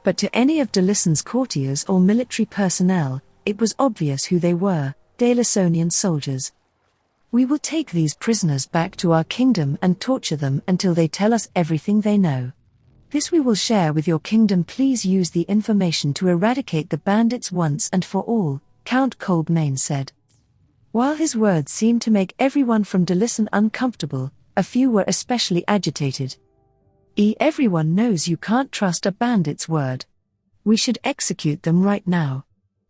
But to any of Delison's courtiers or military personnel, it was obvious who they were: Delisonian soldiers. "We will take these prisoners back to our kingdom and torture them until they tell us everything they know. This we will share with your kingdom. Please use the information to eradicate the bandits once and for all," Count Kolbmain said. While his words seemed to make everyone from Delison uncomfortable, a few were especially agitated. Everyone knows you can't trust a bandit's word. We should execute them right now,"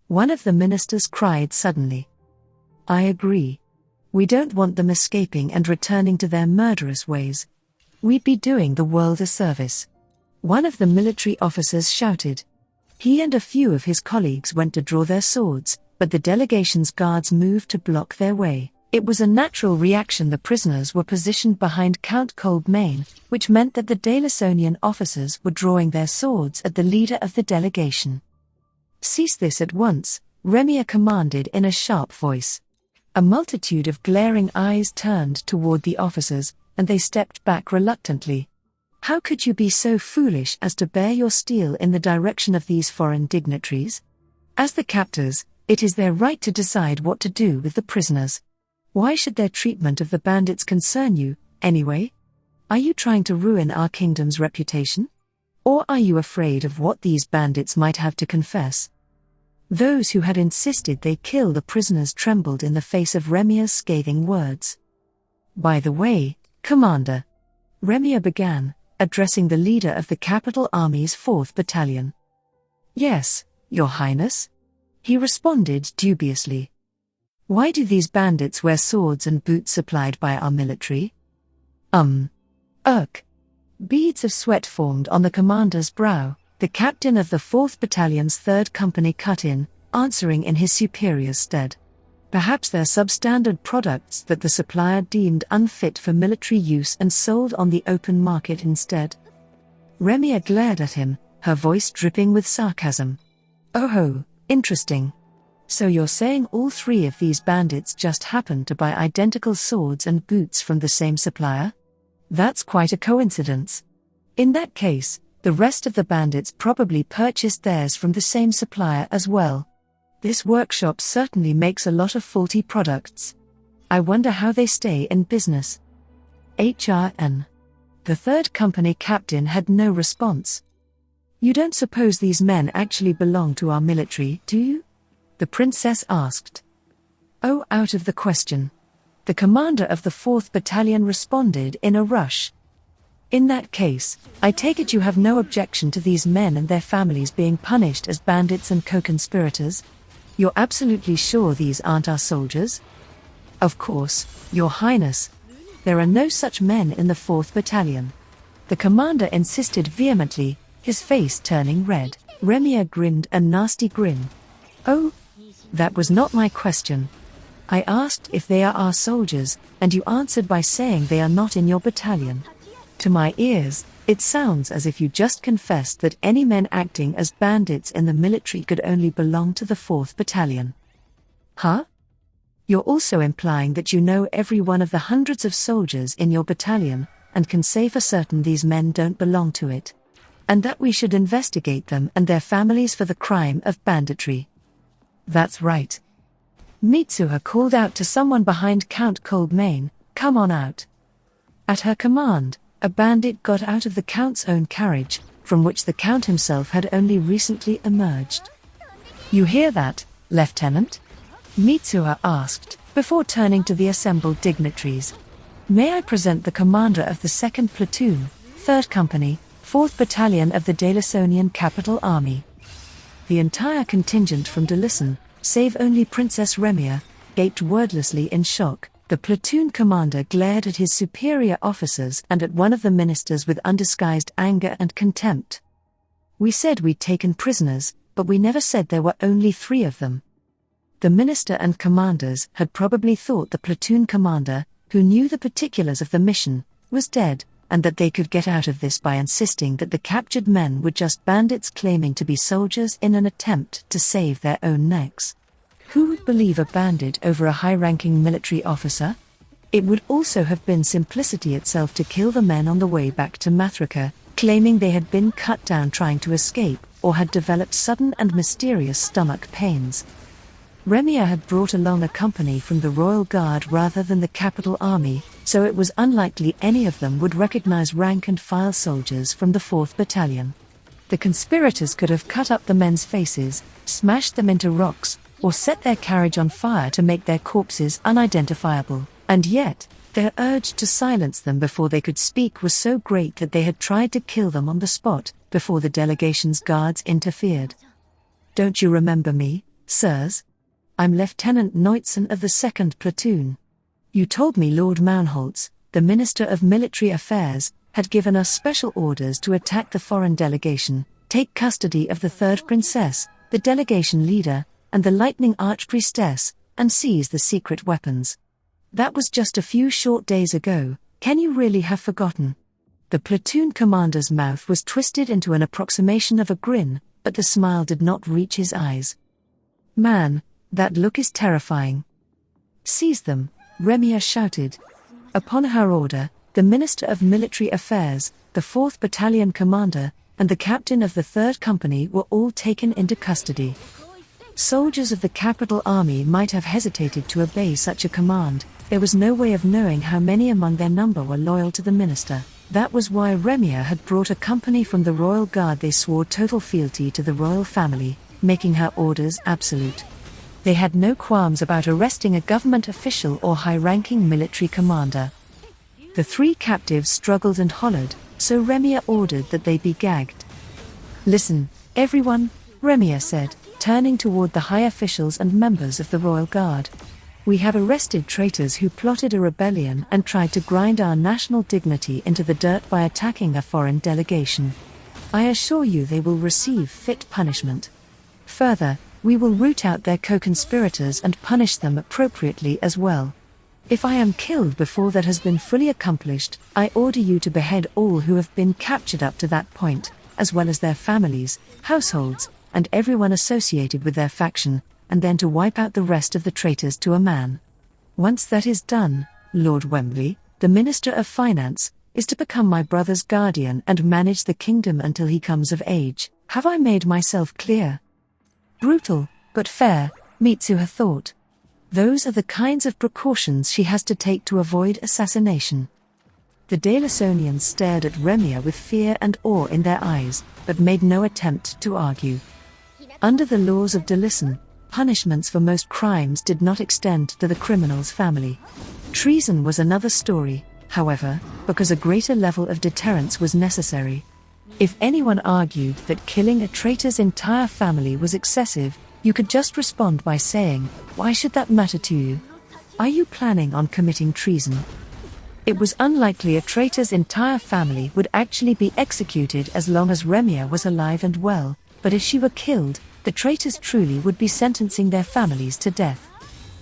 one of the ministers cried suddenly. "I agree. We don't want them escaping and returning to their murderous ways. We'd be doing the world a service," one of the military officers shouted. He and a few of his colleagues went to draw their swords, but the delegation's guards moved to block their way. It was a natural reaction. The prisoners were positioned behind Count Kolbmain, which meant that the Delisonian officers were drawing their swords at the leader of the delegation. "Cease this at once," Remia commanded in a sharp voice. A multitude of glaring eyes turned toward the officers, and they stepped back reluctantly. "How could you be so foolish as to bear your steel in the direction of these foreign dignitaries? As the captors, it is their right to decide what to do with the prisoners. Why should their treatment of the bandits concern you, anyway? Are you trying to ruin our kingdom's reputation? Or are you afraid of what these bandits might have to confess?" Those who had insisted they kill the prisoners trembled in the face of Remia's scathing words. "By the way, Commander," Remia began, addressing the leader of the capital army's 4th Battalion. "Yes, Your Highness?" he responded dubiously. "Why do these bandits wear swords and boots supplied by our military?" Beads of sweat formed on the commander's brow. The captain of the 4th Battalion's 3rd Company cut in, answering in his superior's stead. "Perhaps they're substandard products that the supplier deemed unfit for military use and sold on the open market instead." Remia glared at him, her voice dripping with sarcasm. "Oh, interesting. So you're saying all 3 of these bandits just happened to buy identical swords and boots from the same supplier? That's quite a coincidence. In that case, the rest of the bandits probably purchased theirs from the same supplier as well. This workshop certainly makes a lot of faulty products. I wonder how they stay in business." HRN. The 3rd Company captain had no response. "You don't suppose these men actually belong to our military, do you?" the princess asked. "Oh, out of the question," the commander of the 4th Battalion responded in a rush. "In that case, I take it you have no objection to these men and their families being punished as bandits and co-conspirators? You're absolutely sure these aren't our soldiers?" "Of course, Your Highness. There are no such men in the 4th Battalion," the commander insisted vehemently, his face turning red. Remia grinned a nasty grin. "Oh, that was not my question. I asked if they are our soldiers, and you answered by saying they are not in your battalion. To my ears, it sounds as if you just confessed that any men acting as bandits in the military could only belong to the 4th Battalion. Huh? You're also implying that you know every one of the hundreds of soldiers in your battalion, and can say for certain these men don't belong to it. And that we should investigate them and their families for the crime of banditry." "That's right." Mitsuha called out to someone behind Count Kolbmain, "Come on out." At her command, a bandit got out of the Count's own carriage, from which the Count himself had only recently emerged. "You hear that, Lieutenant?" Mitsuha asked, before turning to the assembled dignitaries. "May I present the commander of the 2nd Platoon, 3rd Company, 4th Battalion of the Delisonian Capital Army." The entire contingent from Delison, save only Princess Remia, gaped wordlessly in shock. The platoon commander glared at his superior officers and at one of the ministers with undisguised anger and contempt. "We said we'd taken prisoners, but we never said there were only 3 of them." The minister and commanders had probably thought the platoon commander, who knew the particulars of the mission, was dead, and that they could get out of this by insisting that the captured men were just bandits claiming to be soldiers in an attempt to save their own necks. Who would believe a bandit over a high-ranking military officer? It would also have been simplicity itself to kill the men on the way back to Mathrika, claiming they had been cut down trying to escape or had developed sudden and mysterious stomach pains. Remia had brought along a company from the Royal Guard rather than the capital army, so it was unlikely any of them would recognize rank-and-file soldiers from the 4th Battalion. The conspirators could have cut up the men's faces, smashed them into rocks, or set their carriage on fire to make their corpses unidentifiable, and yet, their urge to silence them before they could speak was so great that they had tried to kill them on the spot, before the delegation's guards interfered. "Don't you remember me, sirs? I'm Lieutenant Neutson of the 2nd Platoon. You told me Lord Maunholtz, the Minister of Military Affairs, had given us special orders to attack the foreign delegation, take custody of the 3rd Princess, the delegation leader, and the Lightning Archpriestess, and seize the secret weapons. That was just a few short days ago. Can you really have forgotten?" The platoon commander's mouth was twisted into an approximation of a grin, but the smile did not reach his eyes. "Man, that look is terrifying." "Seize them," Remia shouted. Upon her order, the Minister of Military Affairs, the 4th Battalion commander, and the captain of the 3rd Company were all taken into custody. Soldiers of the capital army might have hesitated to obey such a command. There was no way of knowing how many among their number were loyal to the minister. That was why Remia had brought a company from the Royal Guard. They swore total fealty to the royal family, making her orders absolute. They had no qualms about arresting a government official or high-ranking military commander. The 3 captives struggled and hollered, so Remia ordered that they be gagged. "Listen, everyone," Remia said, turning toward the high officials and members of the Royal Guard. "We have arrested traitors who plotted a rebellion and tried to grind our national dignity into the dirt by attacking a foreign delegation. I assure you they will receive fit punishment. Further, we will root out their co-conspirators and punish them appropriately as well. If I am killed before that has been fully accomplished, I order you to behead all who have been captured up to that point, as well as their families, households, and everyone associated with their faction, and then to wipe out the rest of the traitors to a man. Once that is done, Lord Wembley, the Minister of Finance, is to become my brother's guardian and manage the kingdom until he comes of age. Have I made myself clear?" Brutal, but fair, Mitsuha thought. Those are the kinds of precautions she has to take to avoid assassination. The Delasonians stared at Remia with fear and awe in their eyes, but made no attempt to argue. Under the laws of Delison, punishments for most crimes did not extend to the criminal's family. Treason was another story, however, because a greater level of deterrence was necessary. If anyone argued that killing a traitor's entire family was excessive, you could just respond by saying, "Why should that matter to you? Are you planning on committing treason?" It was unlikely a traitor's entire family would actually be executed as long as Remia was alive and well, but if she were killed, the traitors truly would be sentencing their families to death.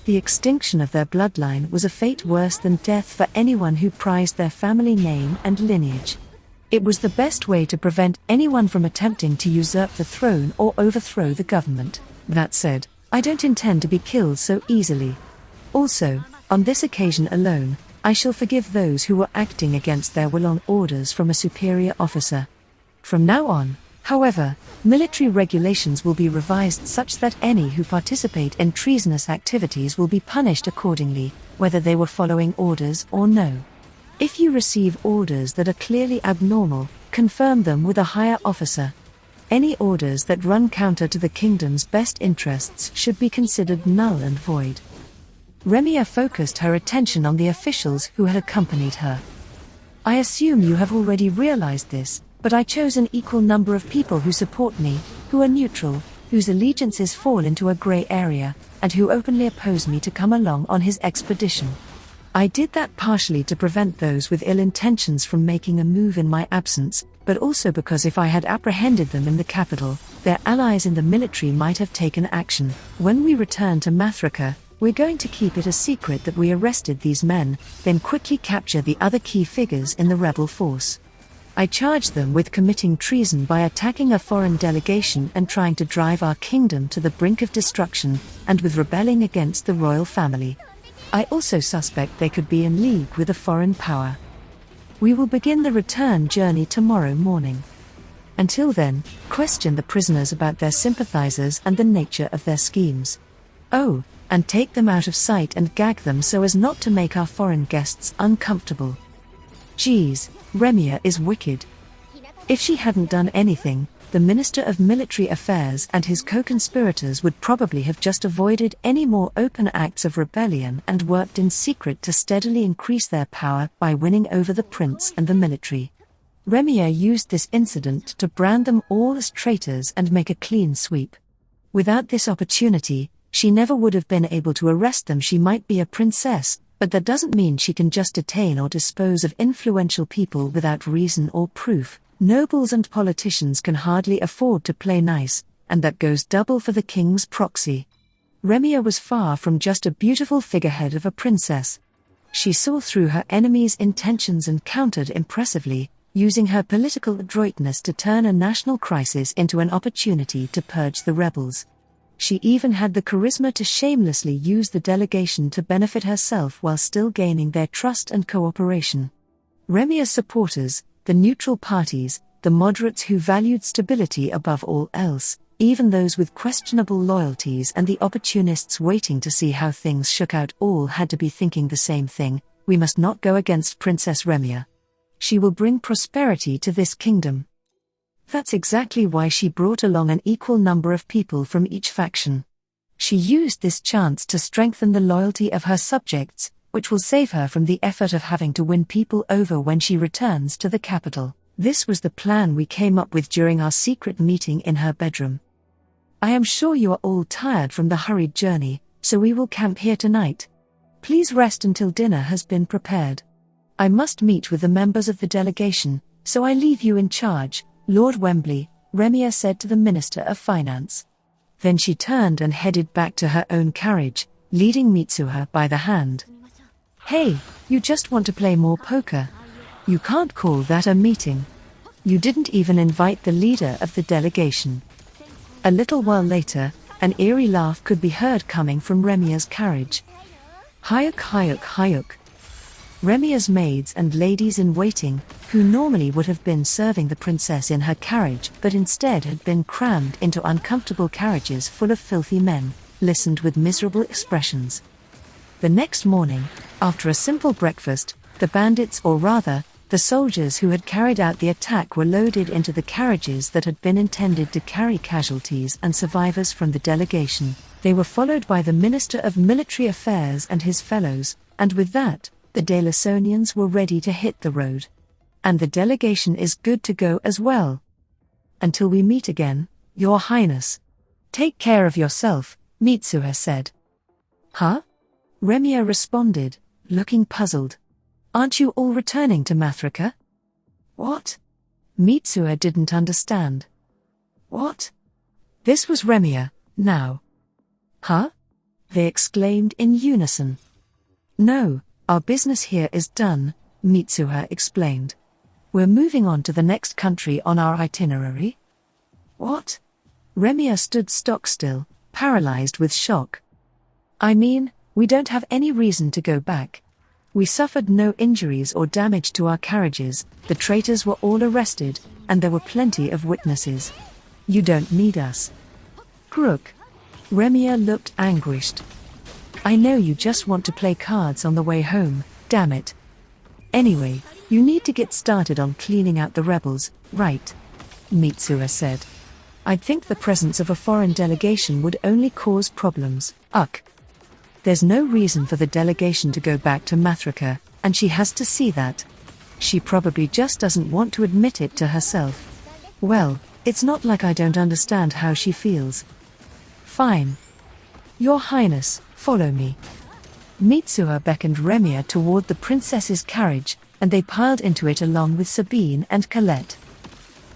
The extinction of their bloodline was a fate worse than death for anyone who prized their family name and lineage. It was the best way to prevent anyone from attempting to usurp the throne or overthrow the government. That said, I don't intend to be killed so easily. Also, on this occasion alone, I shall forgive those who were acting against their will on orders from a superior officer. From now on, however, military regulations will be revised such that any who participate in treasonous activities will be punished accordingly, whether they were following orders or no. If you receive orders that are clearly abnormal, confirm them with a higher officer. Any orders that run counter to the kingdom's best interests should be considered null and void. Remia focused her attention on the officials who had accompanied her. "I assume you have already realized this, but I chose an equal number of people who support me, who are neutral, whose allegiances fall into a grey area, and who openly oppose me to come along on his expedition. I did that partially to prevent those with ill intentions from making a move in my absence, but also because if I had apprehended them in the capital, their allies in the military might have taken action. When we return to Mathrika, we're going to keep it a secret that we arrested these men, then quickly capture the other key figures in the rebel force. I charge them with committing treason by attacking a foreign delegation and trying to drive our kingdom to the brink of destruction, and with rebelling against the royal family. I also suspect they could be in league with a foreign power." We will begin the return journey tomorrow morning. Until then, question the prisoners about their sympathizers and the nature of their schemes. Oh, and take them out of sight and gag them so as not to make our foreign guests uncomfortable. Geez, Remia is wicked. If she hadn't done anything, the Minister of Military Affairs and his co-conspirators would probably have just avoided any more open acts of rebellion and worked in secret to steadily increase their power by winning over the prince and the military. Remia used this incident to brand them all as traitors and make a clean sweep. Without this opportunity, she never would have been able to arrest them. She might be a princess, but that doesn't mean she can just detain or dispose of influential people without reason or proof. Nobles and politicians can hardly afford to play nice, and that goes double for the king's proxy. Remia was far from just a beautiful figurehead of a princess. She saw through her enemies' intentions and countered impressively, using her political adroitness to turn a national crisis into an opportunity to purge the rebels. She even had the charisma to shamelessly use the delegation to benefit herself while still gaining their trust and cooperation. Remia's supporters, the neutral parties, the moderates who valued stability above all else, even those with questionable loyalties and the opportunists waiting to see how things shook out, all had to be thinking the same thing: we must not go against Princess Remia. She will bring prosperity to this kingdom. That's exactly why she brought along an equal number of people from each faction. She used this chance to strengthen the loyalty of her subjects, which will save her from the effort of having to win people over when she returns to the capital. This was the plan we came up with during our secret meeting in her bedroom. I am sure you are all tired from the hurried journey, so we will camp here tonight. Please rest until dinner has been prepared. I must meet with the members of the delegation, so I leave you in charge, Lord Wembley, Remia said to the Minister of Finance. Then she turned and headed back to her own carriage, leading Mitsuha by the hand. Hey, you just want to play more poker? You can't call that a meeting. You didn't even invite the leader of the delegation. A little while later, an eerie laugh could be heard coming from Remia's carriage. Hayuk, hayuk, hayuk. Remia's maids and ladies-in-waiting, who normally would have been serving the princess in her carriage but instead had been crammed into uncomfortable carriages full of filthy men, listened with miserable expressions. The next morning, after a simple breakfast, the bandits, or rather, the soldiers who had carried out the attack, were loaded into the carriages that had been intended to carry casualties and survivors from the delegation. They were followed by the Minister of Military Affairs and his fellows, and with that, the Delasonians were ready to hit the road. And the delegation is good to go as well. Until we meet again, Your Highness. Take care of yourself, Mitsuha said. Huh? Remia responded, looking puzzled. Aren't you all returning to Mathrika? What? Mitsuha didn't understand. What? This was Remia, now. Huh? They exclaimed in unison. No. Our business here is done, Mitsuha explained. We're moving on to the next country on our itinerary. What? Remia stood stock still, paralyzed with shock. I mean, we don't have any reason to go back. We suffered no injuries or damage to our carriages, the traitors were all arrested, and there were plenty of witnesses. You don't need us. Crook. Remia looked anguished. I know you just want to play cards on the way home, damn it. Anyway, you need to get started on cleaning out the rebels, right? Mitsuha said. I'd think the presence of a foreign delegation would only cause problems. Ugh. There's no reason for the delegation to go back to Mathrika, and she has to see that. She probably just doesn't want to admit it to herself. Well, it's not like I don't understand how she feels. Fine. Your Highness, follow me. Mitsuha beckoned Remia toward the princess's carriage, and they piled into it along with Sabine and Colette.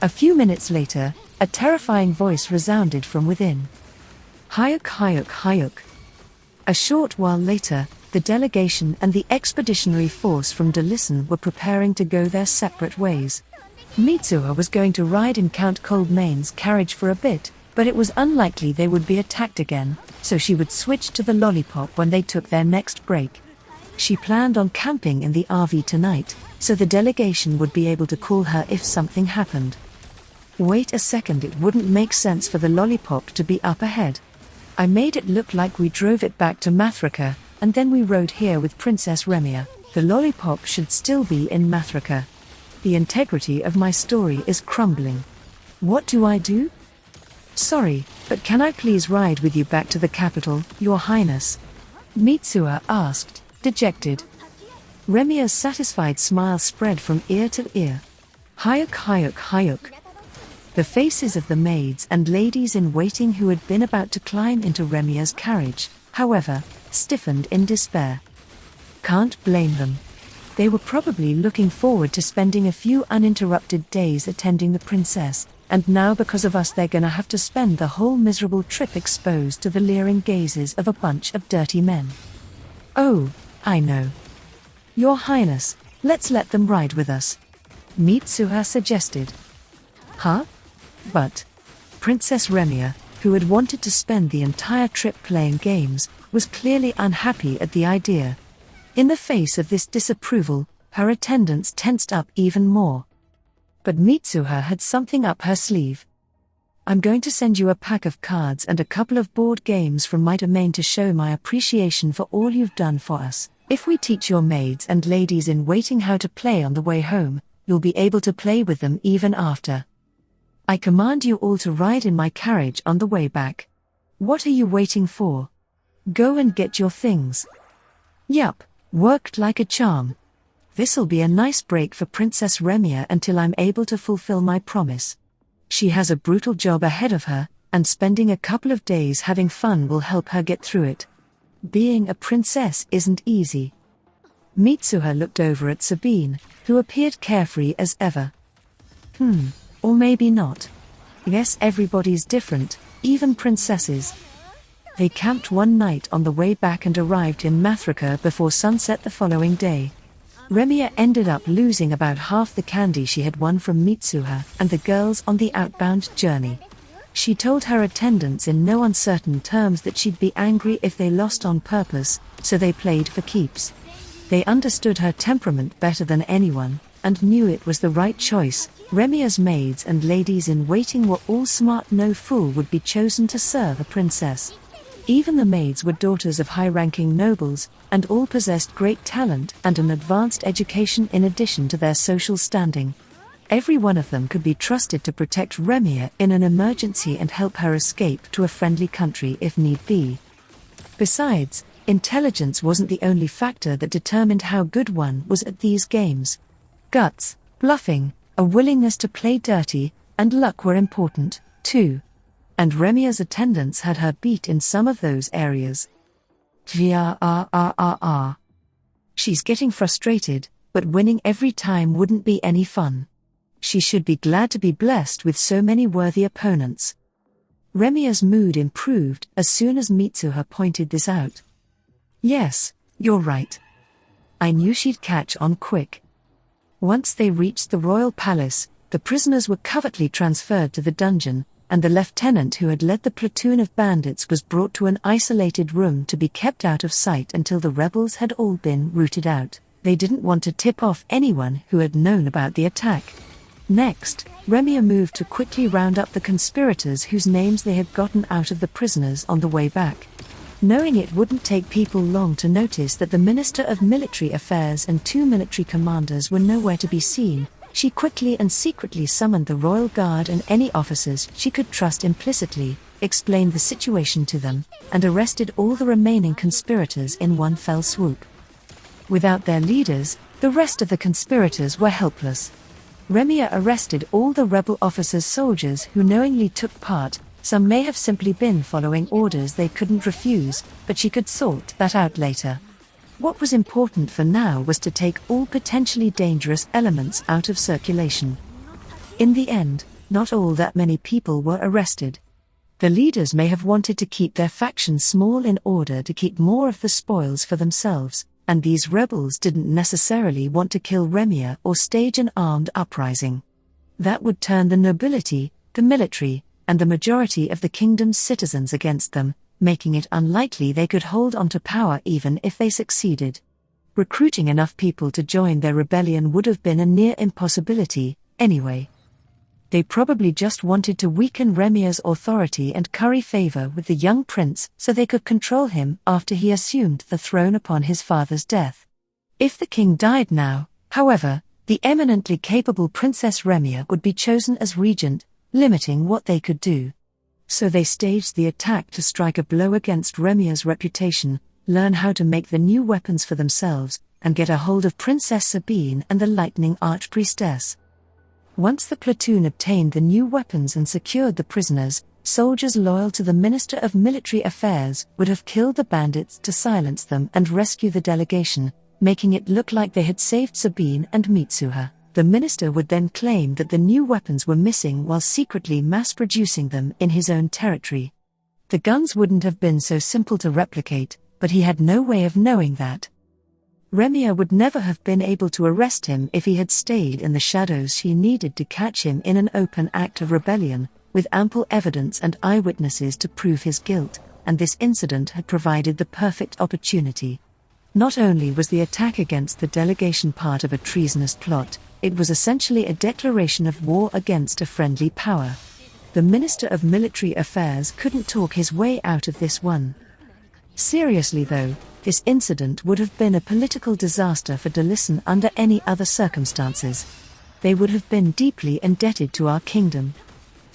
A few minutes later, a terrifying voice resounded from within. Hayuk, hayuk, hayuk. A short while later, the delegation and the expeditionary force from Delisson were preparing to go their separate ways. Mitsuha was going to ride in Count Coldmane's carriage for a bit, but it was unlikely they would be attacked again, so she would switch to the lollipop when they took their next break. She planned on camping in the RV tonight, so the delegation would be able to call her if something happened. Wait a second, it wouldn't make sense for the lollipop to be up ahead. I made it look like we drove it back to Mathrika, and then we rode here with Princess Remia. The lollipop should still be in Mathrika. The integrity of my story is crumbling. What do I do? Sorry, but can I please ride with you back to the capital, Your Highness? Mitsuha asked, dejected. Remia's satisfied smile spread from ear to ear. Hayuk, hayuk, hayuk. The faces of the maids and ladies in waiting who had been about to climb into Remia's carriage, however, stiffened in despair. Can't blame them. They were probably looking forward to spending a few uninterrupted days attending the princess, and now because of us they're gonna have to spend the whole miserable trip exposed to the leering gazes of a bunch of dirty men. Oh, I know. Your Highness, let's let them ride with us. Mitsuha suggested. Huh? But Princess Remia, who had wanted to spend the entire trip playing games, was clearly unhappy at the idea. In the face of this disapproval, her attendants tensed up even more. But Mitsuha had something up her sleeve. I'm going to send you a pack of cards and a couple of board games from my domain to show my appreciation for all you've done for us. If we teach your maids and ladies in waiting how to play on the way home, you'll be able to play with them even after. I command you all to ride in my carriage on the way back. What are you waiting for? Go and get your things. Yup, worked like a charm. This'll be a nice break for Princess Remia until I'm able to fulfill my promise. She has a brutal job ahead of her, and spending a couple of days having fun will help her get through it. Being a princess isn't easy. Mitsuha looked over at Sabine, who appeared carefree as ever. Or maybe not. Yes, everybody's different, even princesses. They camped one night on the way back and arrived in Mathrika before sunset the following day. Remia ended up losing about half the candy she had won from Mitsuha and the girls on the outbound journey. She told her attendants in no uncertain terms that she'd be angry if they lost on purpose, so they played for keeps. They understood her temperament better than anyone, and knew it was the right choice. Remia's maids and ladies in waiting were all smart, no fool would be chosen to serve a princess. Even the maids were daughters of high-ranking nobles, and all possessed great talent and an advanced education in addition to their social standing. Every one of them could be trusted to protect Remia in an emergency and help her escape to a friendly country if need be. Besides, intelligence wasn't the only factor that determined how good one was at these games. Guts, bluffing, a willingness to play dirty, and luck were important, too. And Remia's attendants had her beat in some of those areas. She's getting frustrated, but winning every time wouldn't be any fun. She should be glad to be blessed with so many worthy opponents. Remia's mood improved as soon as Mitsuha pointed this out. Yes, you're right. I knew she'd catch on quick. Once they reached the royal palace, the prisoners were covertly transferred to the dungeon, and the lieutenant who had led the platoon of bandits was brought to an isolated room to be kept out of sight until the rebels had all been rooted out. They didn't want to tip off anyone who had known about the attack. Next, Remia moved to quickly round up the conspirators whose names they had gotten out of the prisoners on the way back. Knowing it wouldn't take people long to notice that the Minister of Military Affairs and 2 military commanders were nowhere to be seen, she quickly and secretly summoned the royal guard and any officers she could trust implicitly, explained the situation to them, and arrested all the remaining conspirators in one fell swoop. Without their leaders, the rest of the conspirators were helpless. Remia arrested all the rebel officers' soldiers who knowingly took part. Some may have simply been following orders they couldn't refuse, but she could sort that out later. What was important for now was to take all potentially dangerous elements out of circulation. In the end, not all that many people were arrested. The leaders may have wanted to keep their faction small in order to keep more of the spoils for themselves, and these rebels didn't necessarily want to kill Remia or stage an armed uprising. That would turn the nobility, the military, and the majority of the kingdom's citizens against them, making it unlikely they could hold on to power even if they succeeded. Recruiting enough people to join their rebellion would have been a near impossibility, anyway. They probably just wanted to weaken Remia's authority and curry favor with the young prince so they could control him after he assumed the throne upon his father's death. If the king died now, however, the eminently capable Princess Remia would be chosen as regent, limiting what they could do. So they staged the attack to strike a blow against Remia's reputation, learn how to make the new weapons for themselves, and get a hold of Princess Sabine and the Lightning Archpriestess. Once the platoon obtained the new weapons and secured the prisoners, soldiers loyal to the Minister of Military Affairs would have killed the bandits to silence them and rescue the delegation, making it look like they had saved Sabine and Mitsuha. The minister would then claim that the new weapons were missing while secretly mass-producing them in his own territory. The guns wouldn't have been so simple to replicate, but he had no way of knowing that. Remia would never have been able to arrest him if he had stayed in the shadows. She needed to catch him in an open act of rebellion, with ample evidence and eyewitnesses to prove his guilt, and this incident had provided the perfect opportunity. Not only was the attack against the delegation part of a treasonous plot, it was essentially a declaration of war against a friendly power. The Minister of Military Affairs couldn't talk his way out of this one. Seriously though, this incident would have been a political disaster for Delissen under any other circumstances. They would have been deeply indebted to our kingdom.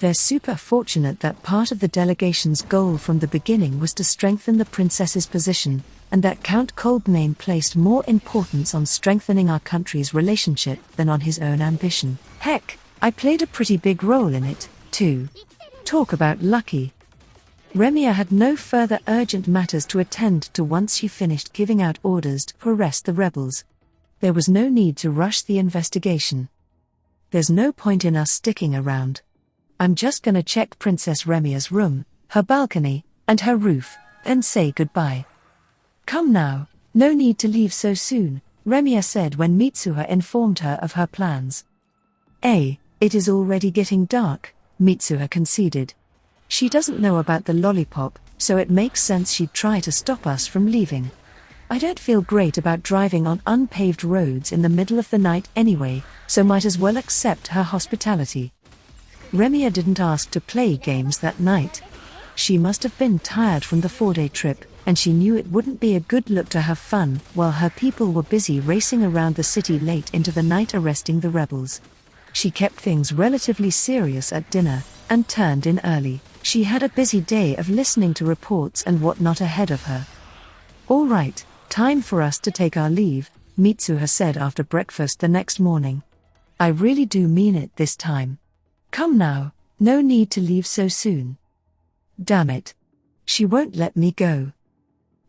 They're super fortunate that part of the delegation's goal from the beginning was to strengthen the princess's position, and that Count Kolbmain placed more importance on strengthening our country's relationship than on his own ambition. Heck, I played a pretty big role in it, too. Talk about lucky. Remia had no further urgent matters to attend to once she finished giving out orders to arrest the rebels. There was no need to rush the investigation. There's no point in us sticking around. I'm just gonna check Princess Remia's room, her balcony, and her roof, and say goodbye. Come now, no need to leave so soon, Remia said when Mitsuha informed her of her plans. It is already getting dark, Mitsuha conceded. She doesn't know about the lollipop, so it makes sense she'd try to stop us from leaving. I don't feel great about driving on unpaved roads in the middle of the night anyway, so might as well accept her hospitality. Remia didn't ask to play games that night. She must have been tired from the 4-day trip, and she knew it wouldn't be a good look to have fun while her people were busy racing around the city late into the night arresting the rebels. She kept things relatively serious at dinner, and turned in early. She had a busy day of listening to reports and whatnot ahead of her. All right, time for us to take our leave, Mitsuha said after breakfast the next morning. I really do mean it this time. Come now, no need to leave so soon. Damn it. She won't let me go.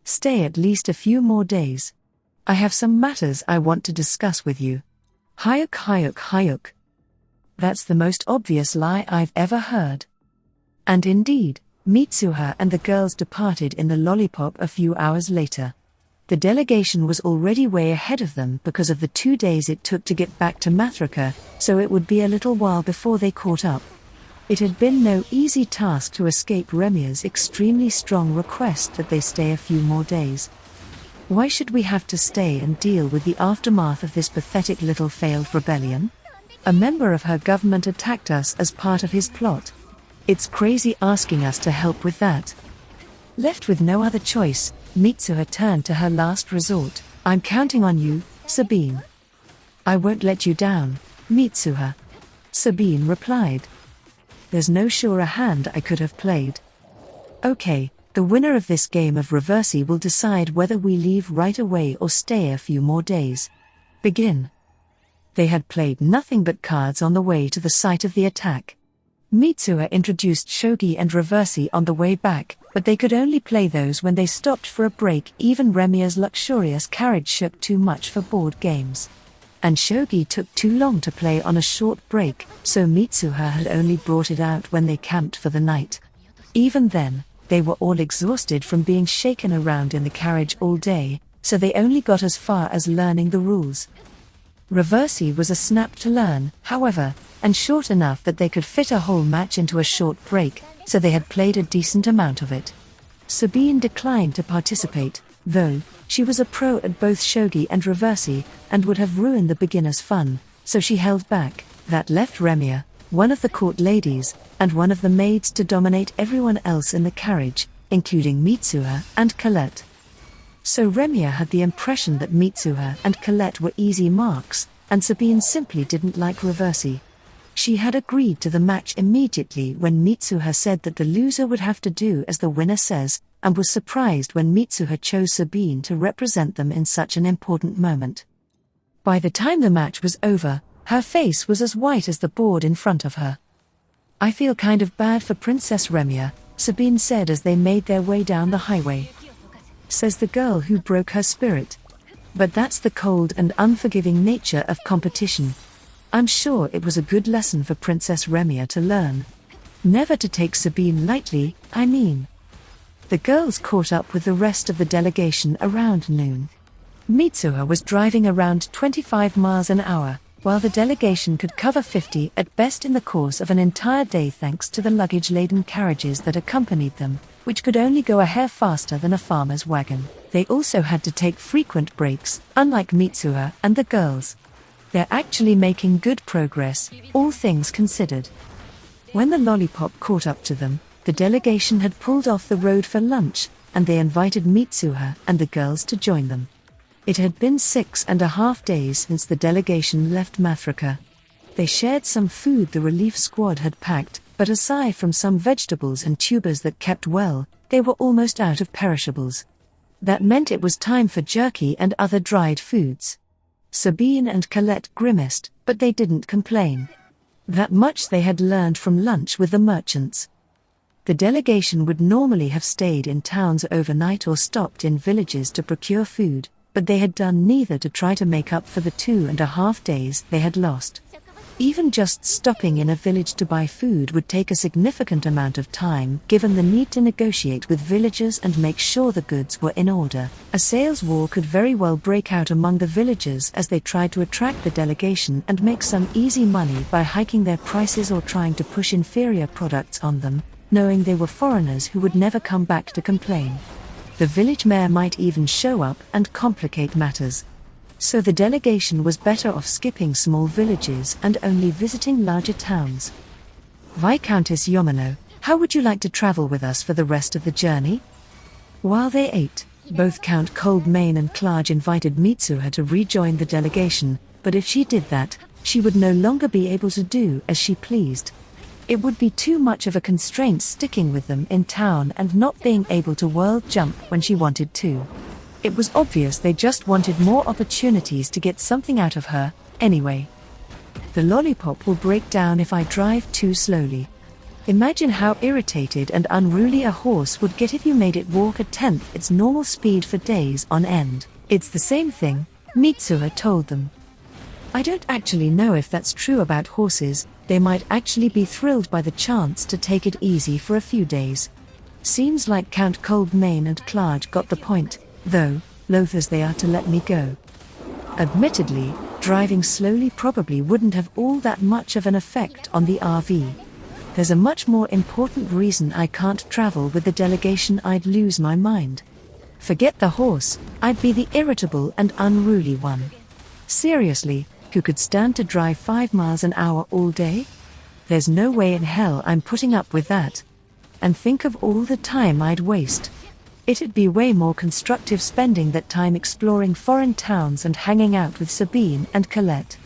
Stay at least a few more days. I have some matters I want to discuss with you. Hayuk. That's the most obvious lie I've ever heard. And indeed, Mitsuha and the girls departed in the lollipop a few hours later. The delegation was already way ahead of them because of the 2 days it took to get back to Mathraka, so it would be a little while before they caught up. It had been no easy task to escape Remia's extremely strong request that they stay a few more days. Why should we have to stay and deal with the aftermath of this pathetic little failed rebellion? A member of her government attacked us as part of his plot. It's crazy asking us to help with that. Left with no other choice, Mitsuha turned to her last resort. I'm counting on you, Sabine. I won't let you down, Mitsuha. Sabine replied. There's no surer hand I could have played. Okay, the winner of this game of Reversi will decide whether we leave right away or stay a few more days. Begin. They had played nothing but cards on the way to the site of the attack. Mitsuha introduced shogi and reversi on the way back, but they could only play those when they stopped for a break. Even Remia's luxurious carriage shook too much for board games. And shogi took too long to play on a short break, so Mitsuha had only brought it out when they camped for the night. Even then, they were all exhausted from being shaken around in the carriage all day, so they only got as far as learning the rules. Reversi was a snap to learn, however, and short enough that they could fit a whole match into a short break, so they had played a decent amount of it. Sabine declined to participate, Though, she was a pro at both shogi and reversi, and would have ruined the beginner's fun, so she held back. That left Remia, one of the court ladies, and one of the maids to dominate everyone else in the carriage, including Mitsuha and Colette. So Remia had the impression that Mitsuha and Colette were easy marks, and Sabine simply didn't like reversi. She had agreed to the match immediately when Mitsuha said that the loser would have to do as the winner says, and was surprised when Mitsuha chose Sabine to represent them in such an important moment. By the time the match was over, her face was as white as the board in front of her. "I feel kind of bad for Princess Remia," Sabine said as they made their way down the highway. Says the girl who broke her spirit. But that's the cold and unforgiving nature of competition. I'm sure it was a good lesson for Princess Remia to learn. Never to take Sabine lightly, I mean. The girls caught up with the rest of the delegation around noon. Mitsuha was driving around 25 miles an hour, while the delegation could cover 50 at best in the course of an entire day thanks to the luggage-laden carriages that accompanied them, which could only go a hair faster than a farmer's wagon. They also had to take frequent breaks, unlike Mitsuha and the girls. They're actually making good progress, all things considered. When the lollipop caught up to them, the delegation had pulled off the road for lunch, and they invited Mitsuha and the girls to join them. It had been 6.5 days since the delegation left Mafrika. They shared some food the relief squad had packed, but aside from some vegetables and tubers that kept well, they were almost out of perishables. That meant it was time for jerky and other dried foods. Sabine and Colette grimaced, but they didn't complain. That much they had learned from lunch with the merchants. The delegation would normally have stayed in towns overnight or stopped in villages to procure food, but they had done neither to try to make up for the 2.5 days they had lost. Even just stopping in a village to buy food would take a significant amount of time, given the need to negotiate with villagers and make sure the goods were in order. A sales war could very well break out among the villagers as they tried to attract the delegation and make some easy money by hiking their prices or trying to push inferior products on them, knowing they were foreigners who would never come back to complain. The village mayor might even show up and complicate matters. So the delegation was better off skipping small villages and only visiting larger towns. "Viscountess Yomano, how would you like to travel with us for the rest of the journey?" While they ate, both Count Coldmane and Clarge invited Mitsuha to rejoin the delegation, but if she did that, she would no longer be able to do as she pleased. It would be too much of a constraint sticking with them in town and not being able to world jump when she wanted to. It was obvious they just wanted more opportunities to get something out of her, anyway. "The lollipop will break down if I drive too slowly. Imagine how irritated and unruly a horse would get if you made it walk a tenth its normal speed for days on end." "It's the same thing," Mitsuha told them. "I don't actually know if that's true about horses. They might actually be thrilled by the chance to take it easy for a few days." Seems like Count Coldmane and Clarge got the point, though, loath as they are to let me go. Admittedly, driving slowly probably wouldn't have all that much of an effect on the RV. There's a much more important reason I can't travel with the delegation. I'd lose my mind. Forget the horse, I'd be the irritable and unruly one. Seriously, who could stand to drive 5 miles an hour all day? There's no way in hell I'm putting up with that. And think of all the time I'd waste. It'd be way more constructive spending that time exploring foreign towns and hanging out with Sabine and Colette.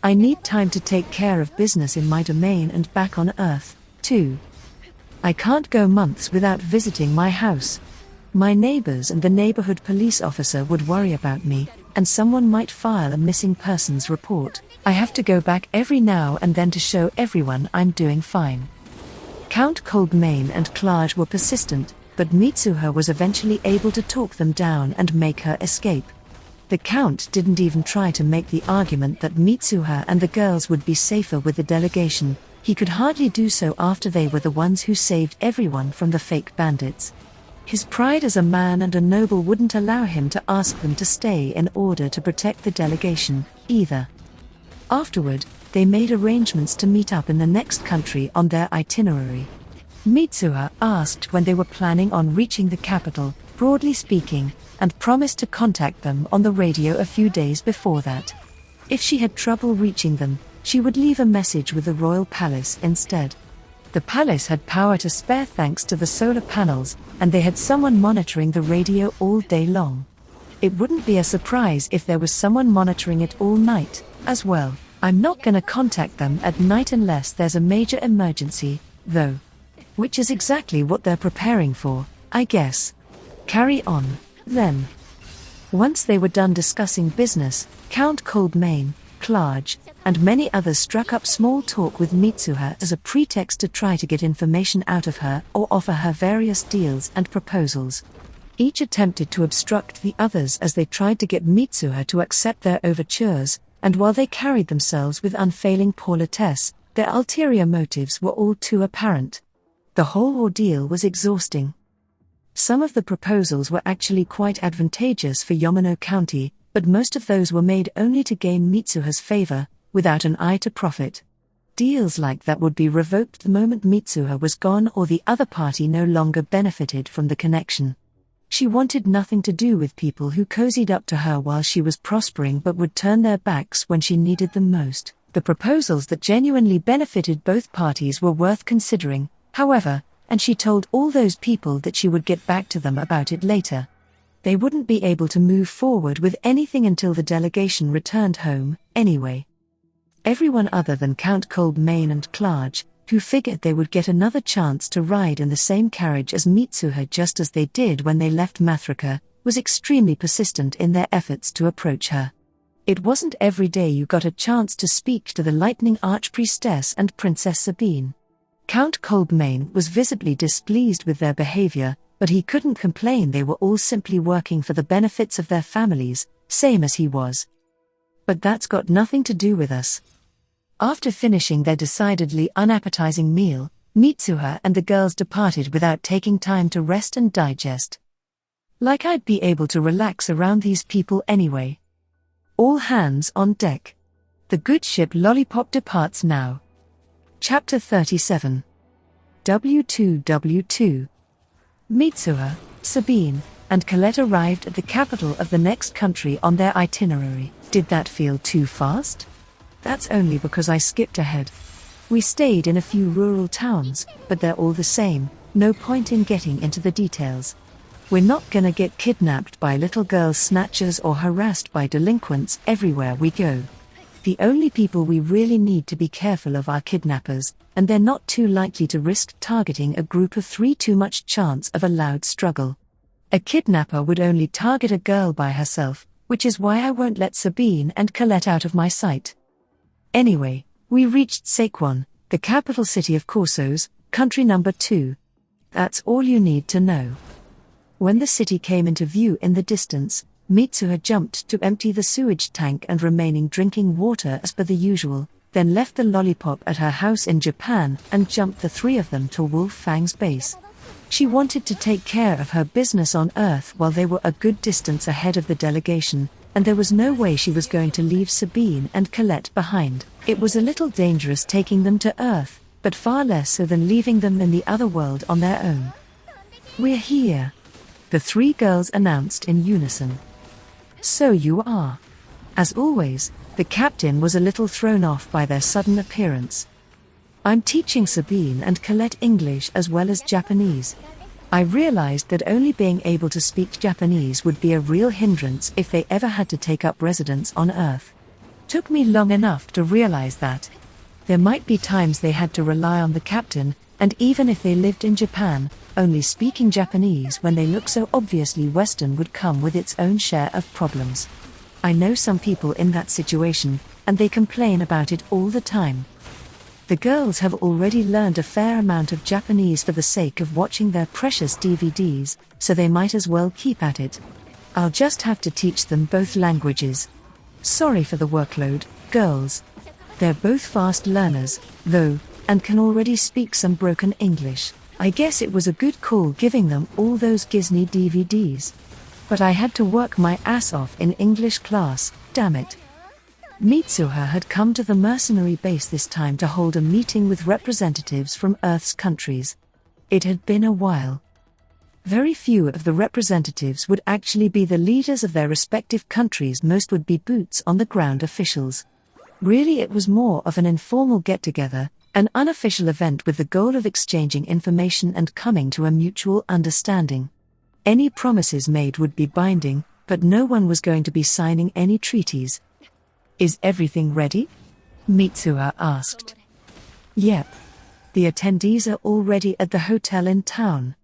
I need time to take care of business in my domain and back on Earth, too. I can't go months without visiting my house. My neighbors and the neighborhood police officer would worry about me, and someone might file a missing persons report. I have to go back every now and then to show everyone I'm doing fine. Count Coldmane and Clarge were persistent, but Mitsuha was eventually able to talk them down and make her escape. The Count didn't even try to make the argument that Mitsuha and the girls would be safer with the delegation. He could hardly do so after they were the ones who saved everyone from the fake bandits. His pride as a man and a noble wouldn't allow him to ask them to stay in order to protect the delegation, either. Afterward, they made arrangements to meet up in the next country on their itinerary. Mitsuha asked when they were planning on reaching the capital, broadly speaking, and promised to contact them on the radio a few days before that. If she had trouble reaching them, she would leave a message with the royal palace instead. The palace had power to spare thanks to the solar panels, and they had someone monitoring the radio all day long. It wouldn't be a surprise if there was someone monitoring it all night, as well. I'm not gonna contact them at night unless there's a major emergency, though. Which is exactly what they're preparing for, I guess. Carry on, then. Once they were done discussing business, Count Coldmain, Clarge, and many others struck up small talk with Mitsuha as a pretext to try to get information out of her or offer her various deals and proposals. Each attempted to obstruct the others as they tried to get Mitsuha to accept their overtures, and while they carried themselves with unfailing politesse, their ulterior motives were all too apparent. The whole ordeal was exhausting. Some of the proposals were actually quite advantageous for Yamano County, but most of those were made only to gain Mitsuha's favor, without an eye to profit. Deals like that would be revoked the moment Mitsuha was gone or the other party no longer benefited from the connection. She wanted nothing to do with people who cozied up to her while she was prospering but would turn their backs when she needed them most. The proposals that genuinely benefited both parties were worth considering, however, and she told all those people that she would get back to them about it later. They wouldn't be able to move forward with anything until the delegation returned home, anyway. Everyone other than Count Coldmain and Clarge, who figured they would get another chance to ride in the same carriage as Mitsuha just as they did when they left Mathrika, was extremely persistent in their efforts to approach her. It wasn't every day you got a chance to speak to the Lightning Archpriestess and Princess Sabine. Count Coldmain was visibly displeased with their behavior, but he couldn't complain. They were all simply working for the benefits of their families, same as he was. But that's got nothing to do with us. After finishing their decidedly unappetizing meal, Mitsuha and the girls departed without taking time to rest and digest. Like I'd be able to relax around these people anyway. All hands on deck. The good ship Lollipop departs now. Chapter 37. W2W2. Mitsuha, Sabine, and Colette arrived at the capital of the next country on their itinerary. Did that feel too fast? That's only because I skipped ahead. We stayed in a few rural towns, but they're all the same, no point in getting into the details. We're not gonna get kidnapped by little girl snatchers or harassed by delinquents everywhere we go. The only people we really need to be careful of are kidnappers, and they're not too likely to risk targeting a group of three. Too much chance of a loud struggle. A kidnapper would only target a girl by herself, which is why I won't let Sabine and Colette out of my sight. Anyway, we reached Saquon, the capital city of Corsos, country number 2. That's all you need to know. When the city came into view in the distance, Mitsuha jumped to empty the sewage tank and remaining drinking water as per the usual, then left the lollipop at her house in Japan and jumped the three of them to Wolf Fang's base. She wanted to take care of her business on Earth while they were a good distance ahead of the delegation, and there was no way she was going to leave Sabine and Colette behind. It was a little dangerous taking them to Earth, but far less so than leaving them in the other world on their own. "We're here," the three girls announced in unison. "So you are." As always, the captain was a little thrown off by their sudden appearance. "I'm teaching Sabine and Colette English as well as Japanese. I realized that only being able to speak Japanese would be a real hindrance if they ever had to take up residence on Earth. Took me long enough to realize that. There might be times they had to rely on the captain, and even if they lived in Japan, only speaking Japanese when they look so obviously Western would come with its own share of problems. I know some people in that situation, and they complain about it all the time. The girls have already learned a fair amount of Japanese for the sake of watching their precious DVDs, so they might as well keep at it. I'll just have to teach them both languages. Sorry for the workload, girls. They're both fast learners, though, and can already speak some broken English. I guess it was a good call giving them all those Disney DVDs. But I had to work my ass off in English class, damn it." Mitsuha had come to the mercenary base this time to hold a meeting with representatives from Earth's countries. It had been a while. Very few of the representatives would actually be the leaders of their respective countries, most would be boots-on-the-ground officials. Really, it was more of an informal get-together, an unofficial event with the goal of exchanging information and coming to a mutual understanding. Any promises made would be binding, but no one was going to be signing any treaties. "Is everything ready?" Mitsuha asked. "Yep. The attendees are already at the hotel in town.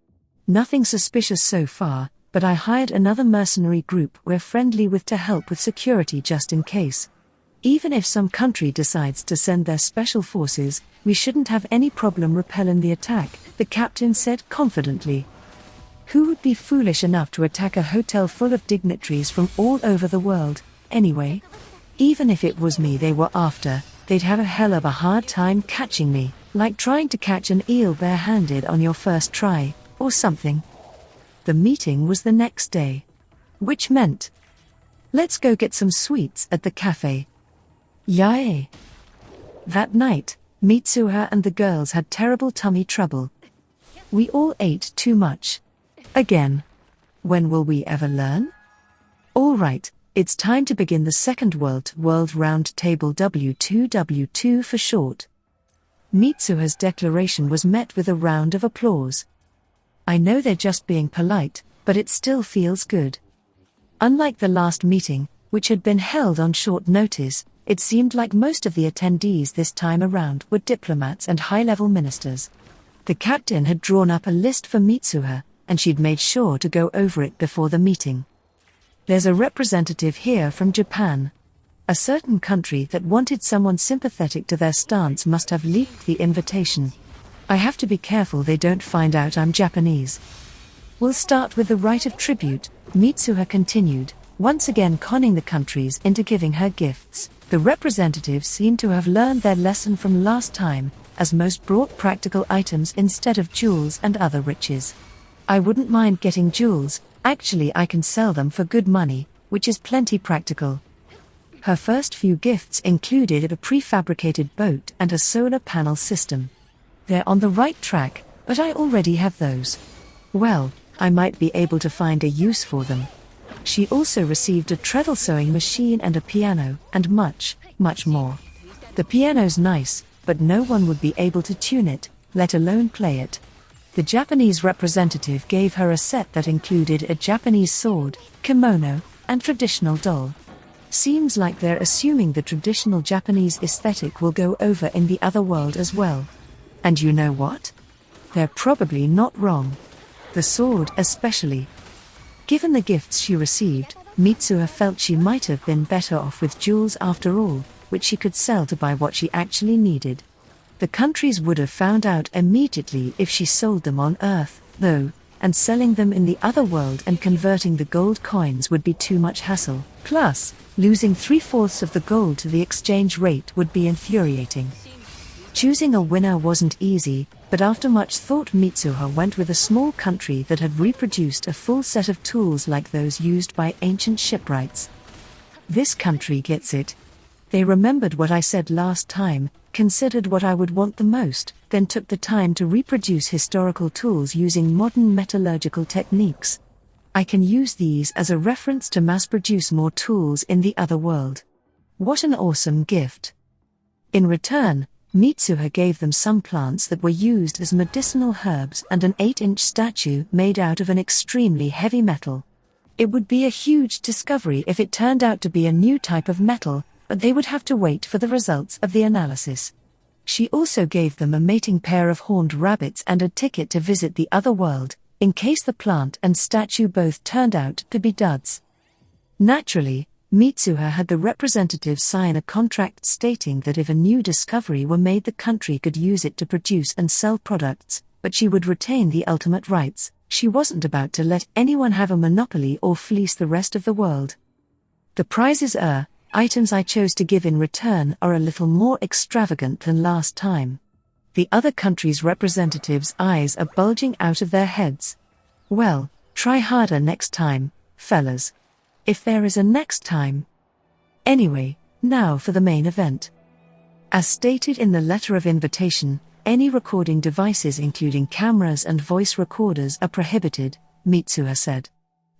Nothing suspicious so far, but I hired another mercenary group we're friendly with to help with security just in case. Even if some country decides to send their special forces, we shouldn't have any problem repelling the attack," the captain said confidently. Who would be foolish enough to attack a hotel full of dignitaries from all over the world, anyway? Even if it was me they were after, they'd have a hell of a hard time catching me, like trying to catch an eel bare-handed on your first try, or something. The meeting was the next day. Which meant, let's go get some sweets at the cafe. Yay! That night, Mitsuha and the girls had terrible tummy trouble. We all ate too much. Again. When will we ever learn? All right, it's time to begin the second World Round Table, W2W2 for short. Mitsuha's declaration was met with a round of applause. I know they're just being polite, but it still feels good. Unlike the last meeting, which had been held on short notice, it seemed like most of the attendees this time around were diplomats and high-level ministers. The captain had drawn up a list for Mitsuha, and she'd made sure to go over it before the meeting. There's a representative here from Japan. A certain country that wanted someone sympathetic to their stance must have leaked the invitation. I have to be careful they don't find out I'm Japanese. We'll start with the right of tribute, Mitsuha continued, once again conning the countries into giving her gifts. The representatives seemed to have learned their lesson from last time, as most brought practical items instead of jewels and other riches. I wouldn't mind getting jewels, actually I can sell them for good money, which is plenty practical. Her first few gifts included a prefabricated boat and a solar panel system. They're on the right track, but I already have those. Well, I might be able to find a use for them. She also received a treadle sewing machine and a piano, and much, much more. The piano's nice, but no one would be able to tune it, let alone play it. The Japanese representative gave her a set that included a Japanese sword, kimono, and traditional doll. Seems like they're assuming the traditional Japanese aesthetic will go over in the other world as well. And you know what? They're probably not wrong. The sword especially. Given the gifts she received, Mitsuha felt she might have been better off with jewels after all, which she could sell to buy what she actually needed. The countries would have found out immediately if she sold them on Earth, though, and selling them in the other world and converting the gold coins would be too much hassle. Plus, losing 3/4 of the gold to the exchange rate would be infuriating. Choosing a winner wasn't easy, but after much thought Mitsuha went with a small country that had reproduced a full set of tools like those used by ancient shipwrights. This country gets it. They remembered what I said last time, considered what I would want the most, then took the time to reproduce historical tools using modern metallurgical techniques. I can use these as a reference to mass-produce more tools in the other world. What an awesome gift. In return, Mitsuha gave them some plants that were used as medicinal herbs and an 8-inch statue made out of an extremely heavy metal. It would be a huge discovery if it turned out to be a new type of metal, but they would have to wait for the results of the analysis. She also gave them a mating pair of horned rabbits and a ticket to visit the other world, in case the plant and statue both turned out to be duds. Naturally, Mitsuha had the representative sign a contract stating that if a new discovery were made the country could use it to produce and sell products, but she would retain the ultimate rights. She wasn't about to let anyone have a monopoly or fleece the rest of the world. The prizes items I chose to give in return are a little more extravagant than last time. The other country's representatives' eyes are bulging out of their heads. Well, try harder next time, fellas. If there is a next time. Anyway, now for the main event. As stated in the letter of invitation, any recording devices including cameras and voice recorders are prohibited, Mitsuha said.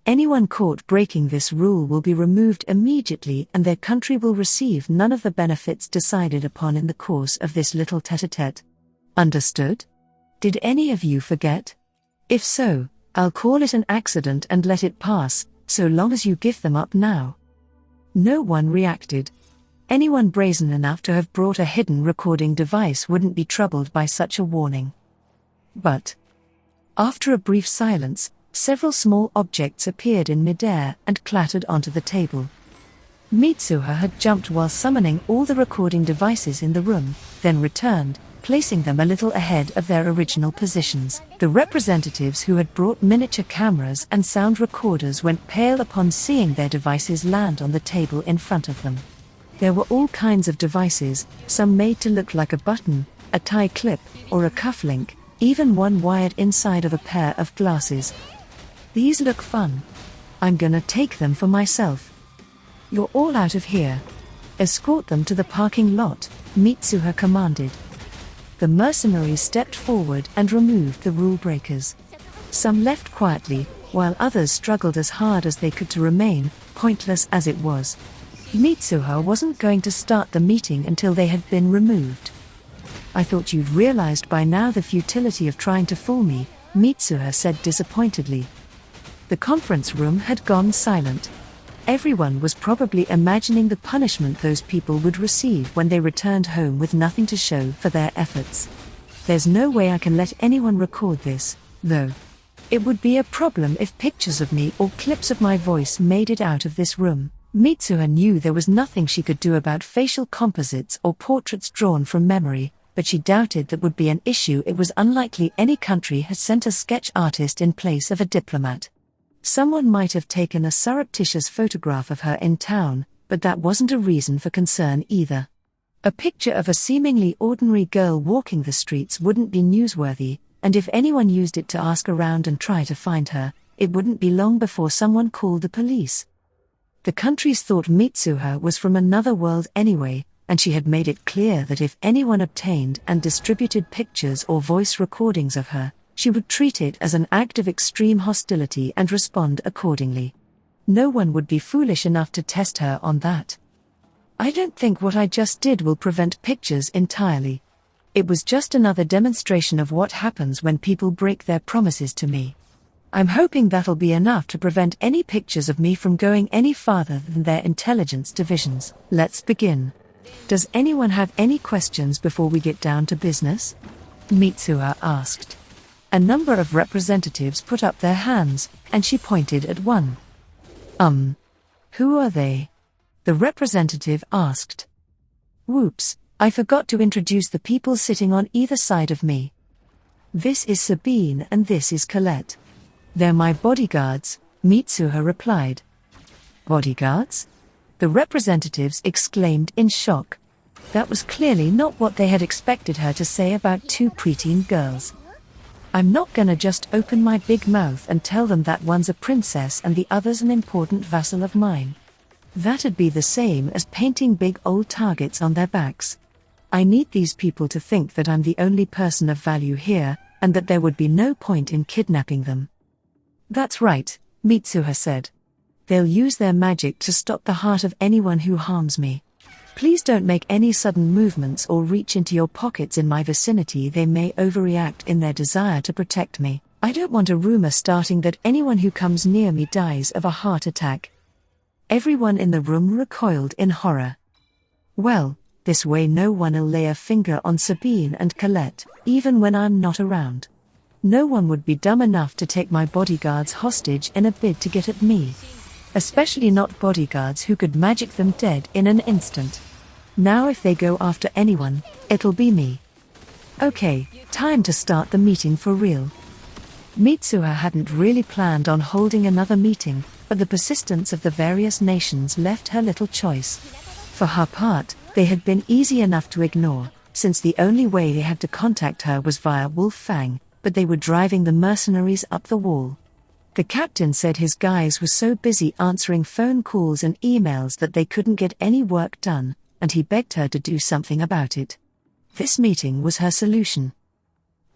Anyone caught breaking this rule will be removed immediately and their country will receive none of the benefits decided upon in the course of this little tete-a-tete. Understood? Did any of you forget? If so, I'll call it an accident and let it pass, so long as you give them up now. No one reacted. Anyone brazen enough to have brought a hidden recording device wouldn't be troubled by such a warning. But after a brief silence, several small objects appeared in midair and clattered onto the table. Mitsuha had jumped while summoning all the recording devices in the room, then returned, placing them a little ahead of their original positions. The representatives who had brought miniature cameras and sound recorders went pale upon seeing their devices land on the table in front of them. There were all kinds of devices, some made to look like a button, a tie clip, or a cufflink, even one wired inside of a pair of glasses. These look fun. I'm gonna take them for myself. You're all out of here. Escort them to the parking lot, Mitsuha commanded. The mercenaries stepped forward and removed the rule breakers. Some left quietly, while others struggled as hard as they could to remain, pointless as it was. Mitsuha wasn't going to start the meeting until they had been removed. I thought you'd realized by now the futility of trying to fool me, Mitsuha said disappointedly. The conference room had gone silent. Everyone was probably imagining the punishment those people would receive when they returned home with nothing to show for their efforts. There's no way I can let anyone record this, though. It would be a problem if pictures of me or clips of my voice made it out of this room. Mitsuha knew there was nothing she could do about facial composites or portraits drawn from memory, but she doubted that would be an issue. It was unlikely any country had sent a sketch artist in place of a diplomat. Someone might have taken a surreptitious photograph of her in town, but that wasn't a reason for concern either. A picture of a seemingly ordinary girl walking the streets wouldn't be newsworthy, and if anyone used it to ask around and try to find her, it wouldn't be long before someone called the police. The countries thought Mitsuha was from another world anyway, and she had made it clear that if anyone obtained and distributed pictures or voice recordings of her, she would treat it as an act of extreme hostility and respond accordingly. No one would be foolish enough to test her on that. I don't think what I just did will prevent pictures entirely. It was just another demonstration of what happens when people break their promises to me. I'm hoping that'll be enough to prevent any pictures of me from going any farther than their intelligence divisions. Let's begin. Does anyone have any questions before we get down to business? Mitsuha asked. A number of representatives put up their hands, and she pointed at one. Who are they? The representative asked. Whoops, I forgot to introduce the people sitting on either side of me. This is Sabine and this is Colette. They're my bodyguards, Mitsuha replied. Bodyguards? The representatives exclaimed in shock. That was clearly not what they had expected her to say about two preteen girls. I'm not gonna just open my big mouth and tell them that one's a princess and the other's an important vassal of mine. That'd be the same as painting big old targets on their backs. I need these people to think that I'm the only person of value here, and that there would be no point in kidnapping them. That's right, Mitsuha said. They'll use their magic to stop the heart of anyone who harms me. Please don't make any sudden movements or reach into your pockets in my vicinity. They may overreact in their desire to protect me. I don't want a rumor starting that anyone who comes near me dies of a heart attack. Everyone in the room recoiled in horror. Well, this way no one'll lay a finger on Sabine and Colette, even when I'm not around. No one would be dumb enough to take my bodyguards hostage in a bid to get at me. Especially not bodyguards who could magic them dead in an instant. Now if they go after anyone, it'll be me. Okay, time to start the meeting for real. Mitsuha hadn't really planned on holding another meeting, but the persistence of the various nations left her little choice. For her part, they had been easy enough to ignore, since the only way they had to contact her was via Wolf-Fang, but they were driving the mercenaries up the wall. The captain said his guys were so busy answering phone calls and emails that they couldn't get any work done, and he begged her to do something about it. This meeting was her solution.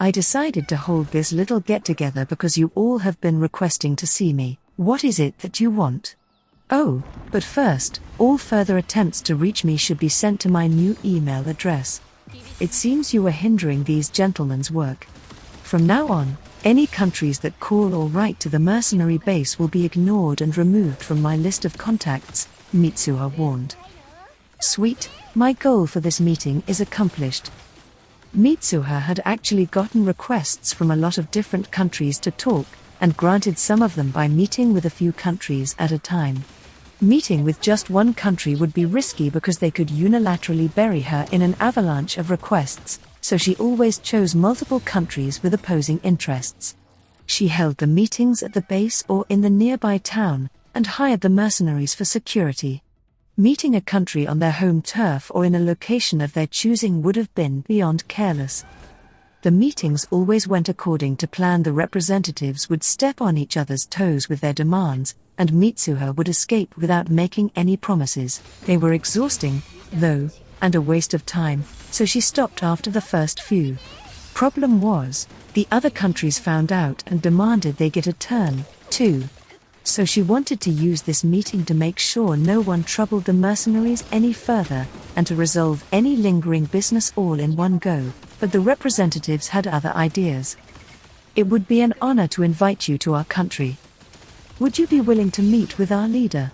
I decided to hold this little get-together because you all have been requesting to see me. What is it that you want? Oh, but first, all further attempts to reach me should be sent to my new email address. It seems you were hindering these gentlemen's work. From now on, any countries that call or write to the mercenary base will be ignored and removed from my list of contacts, Mitsuha warned. Sweet, my goal for this meeting is accomplished. Mitsuha had actually gotten requests from a lot of different countries to talk, and granted some of them by meeting with a few countries at a time. Meeting with just one country would be risky because they could unilaterally bury her in an avalanche of requests, so she always chose multiple countries with opposing interests. She held the meetings at the base or in the nearby town, and hired the mercenaries for security. Meeting a country on their home turf or in a location of their choosing would have been beyond careless. The meetings always went according to plan. The representatives would step on each other's toes with their demands, and Mitsuha would escape without making any promises. They were exhausting, though, and a waste of time, so she stopped after the first few. Problem was, the other countries found out and demanded they get a turn, too. So she wanted to use this meeting to make sure no one troubled the mercenaries any further, and to resolve any lingering business all in one go, but the representatives had other ideas. It would be an honor to invite you to our country. Would you be willing to meet with our leader?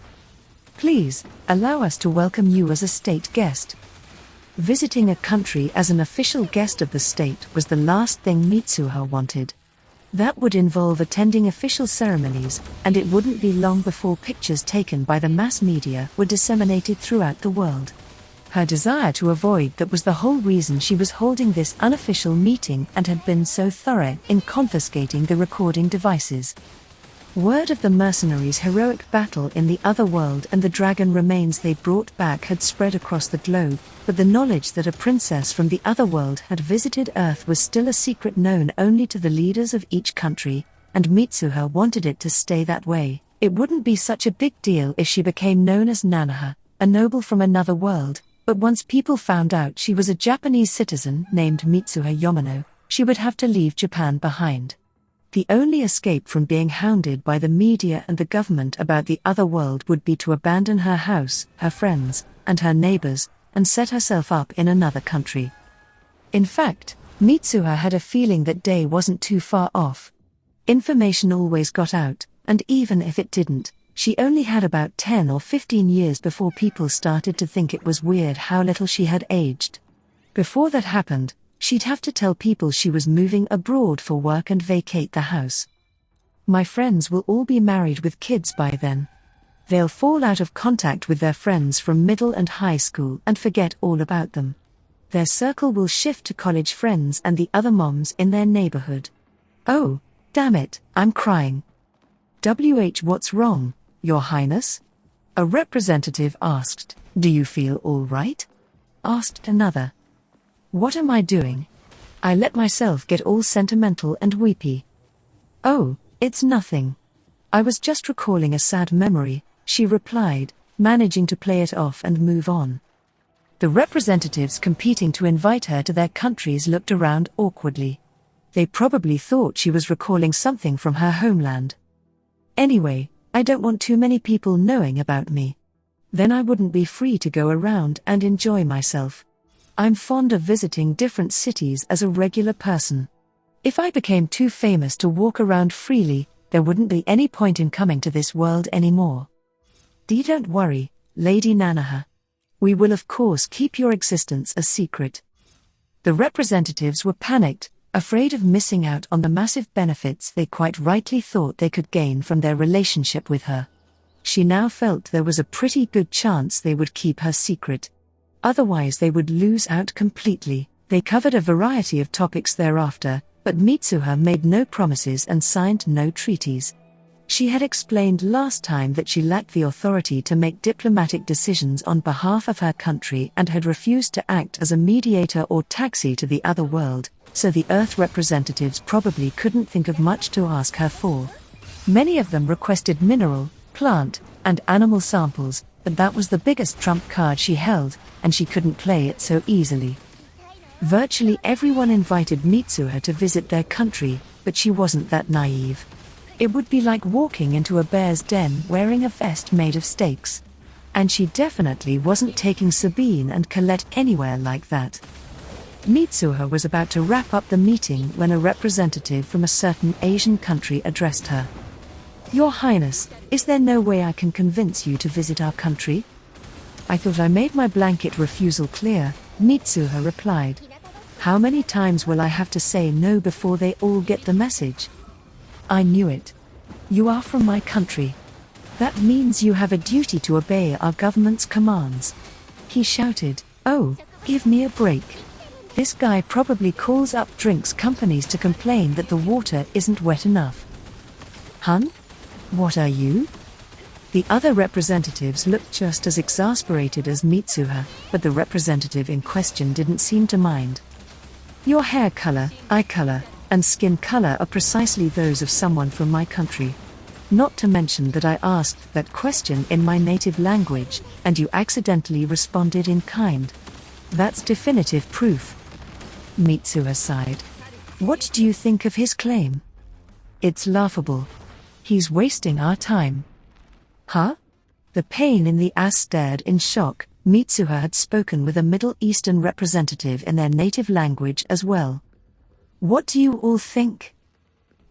Please, allow us to welcome you as a state guest. Visiting a country as an official guest of the state was the last thing Mitsuha wanted. That would involve attending official ceremonies, and it wouldn't be long before pictures taken by the mass media were disseminated throughout the world. Her desire to avoid that was the whole reason she was holding this unofficial meeting and had been so thorough in confiscating the recording devices. Word of the mercenaries' heroic battle in the other world and the dragon remains they brought back had spread across the globe, but the knowledge that a princess from the other world had visited Earth was still a secret known only to the leaders of each country, and Mitsuha wanted it to stay that way. It wouldn't be such a big deal if she became known as Nanaha, a noble from another world, but once people found out she was a Japanese citizen named Mitsuha Yamano, she would have to leave Japan behind. The only escape from being hounded by the media and the government about the other world would be to abandon her house, her friends, and her neighbors, and set herself up in another country. In fact, Mitsuha had a feeling that day wasn't too far off. Information always got out, and even if it didn't, she only had about 10 or 15 years before people started to think it was weird how little she had aged. Before that happened, she'd have to tell people she was moving abroad for work and vacate the house. My friends will all be married with kids by then. They'll fall out of contact with their friends from middle and high school and forget all about them. Their circle will shift to college friends and the other moms in their neighborhood. Oh, damn it, I'm crying. What's wrong, Your Highness? A representative asked. Do you feel all right? Asked another. What am I doing? I let myself get all sentimental and weepy. Oh, it's nothing. I was just recalling a sad memory, she replied, managing to play it off and move on. The representatives competing to invite her to their countries looked around awkwardly. They probably thought she was recalling something from her homeland. Anyway, I don't want too many people knowing about me. Then I wouldn't be free to go around and enjoy myself. I'm fond of visiting different cities as a regular person. If I became too famous to walk around freely, there wouldn't be any point in coming to this world anymore. Don't worry, Lady Nanaha. We will of course keep your existence a secret. The representatives were panicked, afraid of missing out on the massive benefits they quite rightly thought they could gain from their relationship with her. She now felt there was a pretty good chance they would keep her secret. Otherwise they would lose out completely. They covered a variety of topics thereafter, but Mitsuha made no promises and signed no treaties. She had explained last time that she lacked the authority to make diplomatic decisions on behalf of her country and had refused to act as a mediator or taxi to the other world, so the Earth representatives probably couldn't think of much to ask her for. Many of them requested mineral, plant, and animal samples, but that was the biggest trump card she held, and she couldn't play it so easily. Virtually everyone invited Mitsuha to visit their country, but she wasn't that naive. It would be like walking into a bear's den wearing a vest made of steaks. And she definitely wasn't taking Sabine and Colette anywhere like that. Mitsuha was about to wrap up the meeting when a representative from a certain Asian country addressed her. "Your Highness, is there no way I can convince you to visit our country?" "I thought I made my blanket refusal clear," Mitsuha replied. "How many times will I have to say no before they all get the message?" "I knew it. You are from my country. That means you have a duty to obey our government's commands." He shouted. "Oh, give me a break. This guy probably calls up drinks companies to complain that the water isn't wet enough." "Hun? What are you?" The other representatives looked just as exasperated as Mitsuha, but the representative in question didn't seem to mind. "Your hair color, eye color, and skin color are precisely those of someone from my country. Not to mention that I asked that question in my native language, and you accidentally responded in kind. That's definitive proof." Mitsuha sighed. "What do you think of his claim?" "It's laughable. He's wasting our time." "Huh?" The pain in the ass stared in shock. Mitsuha had spoken with a Middle Eastern representative in their native language as well. "What do you all think?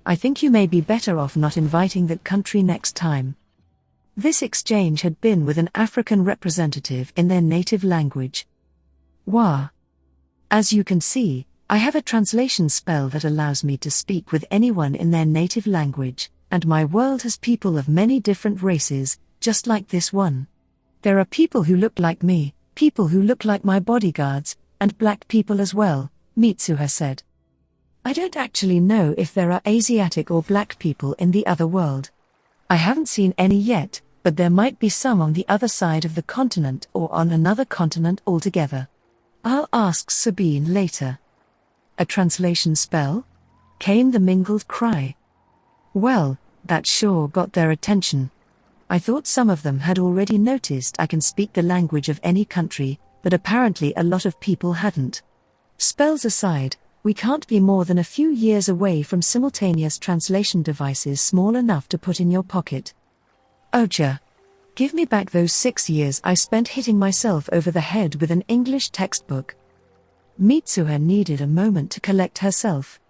I think you may be better off not inviting that country next time." This exchange had been with an African representative in their native language. Wah. As you can see, I have a translation spell that allows me to speak with anyone in their native language, and my world has people of many different races, just like this one. There are people who look like me, people who look like my bodyguards, and black people as well, Mitsuha said. "I don't actually know if there are Asiatic or black people in the other world. I haven't seen any yet, but there might be some on the other side of the continent or on another continent altogether. I'll ask Sabine later." "A translation spell?" came the mingled cry. "Well, that sure got their attention. I thought some of them had already noticed I can speak the language of any country, but apparently a lot of people hadn't. Spells aside, we can't be more than a few years away from simultaneous translation devices small enough to put in your pocket. Oja. Give me back those 6 years I spent hitting myself over the head with an English textbook." Mitsuha needed a moment to collect herself.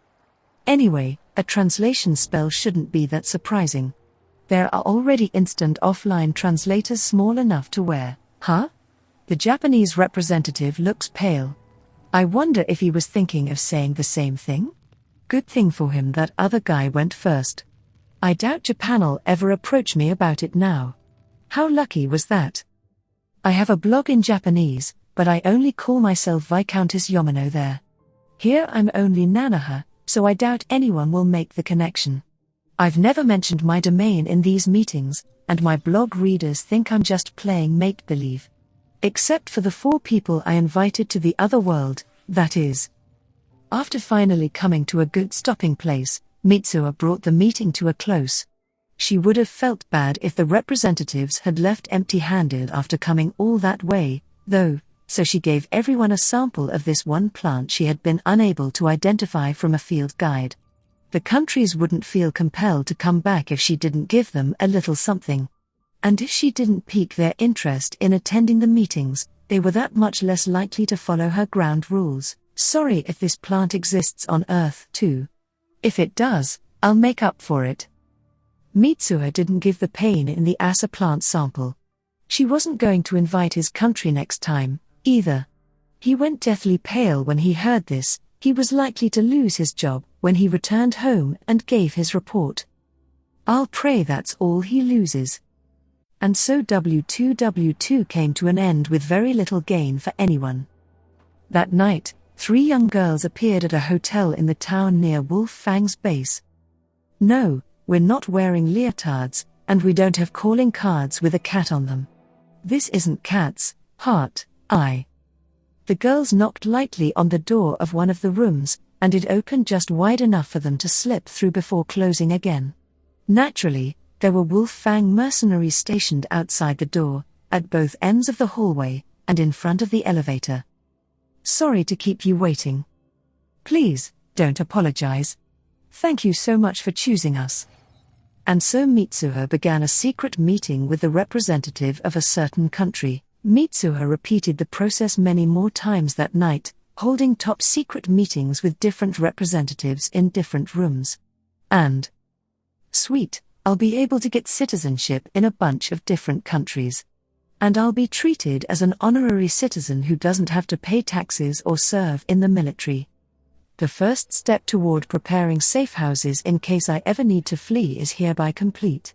Anyway, a translation spell shouldn't be that surprising. There are already instant offline translators small enough to wear. Huh? The Japanese representative looks pale. I wonder if he was thinking of saying the same thing? Good thing for him that other guy went first. I doubt Japan'll ever approach me about it now. How lucky was that? I have a blog in Japanese, but I only call myself Viscountess Yomino there. Here I'm only Nanaha, so I doubt anyone will make the connection. I've never mentioned my domain in these meetings, and my blog readers think I'm just playing make-believe. Except for the 4 people I invited to the other world, that is. After finally coming to a good stopping place, Mitsuha brought the meeting to a close. She would have felt bad if the representatives had left empty-handed after coming all that way, though, so she gave everyone a sample of this one plant she had been unable to identify from a field guide. The countries wouldn't feel compelled to come back if she didn't give them a little something. And if she didn't pique their interest in attending the meetings, they were that much less likely to follow her ground rules. Sorry if this plant exists on Earth too. If it does, I'll make up for it. Mitsuha didn't give the pain in the ass a plant sample. She wasn't going to invite his country next time, either. He went deathly pale when he heard this. He was likely to lose his job when he returned home and gave his report. I'll pray that's all he loses. And so W2W2 came to an end with very little gain for anyone. That night, 3 young girls appeared at a hotel in the town near Wolf-Fang's base. "No, we're not wearing leotards, and we don't have calling cards with a cat on them. This isn't Cat's Heart, Eye." The girls knocked lightly on the door of one of the rooms, and it opened just wide enough for them to slip through before closing again. Naturally, there were Wolf-Fang mercenaries stationed outside the door, at both ends of the hallway, and in front of the elevator. Sorry to keep you waiting. Please, don't apologize. Thank you so much for choosing us. And so Mitsuha began a secret meeting with the representative of a certain country. Mitsuha repeated the process many more times that night, holding top-secret meetings with different representatives in different rooms. And sweet, I'll be able to get citizenship in a bunch of different countries. And I'll be treated as an honorary citizen who doesn't have to pay taxes or serve in the military. The first step toward preparing safe houses in case I ever need to flee is hereby complete.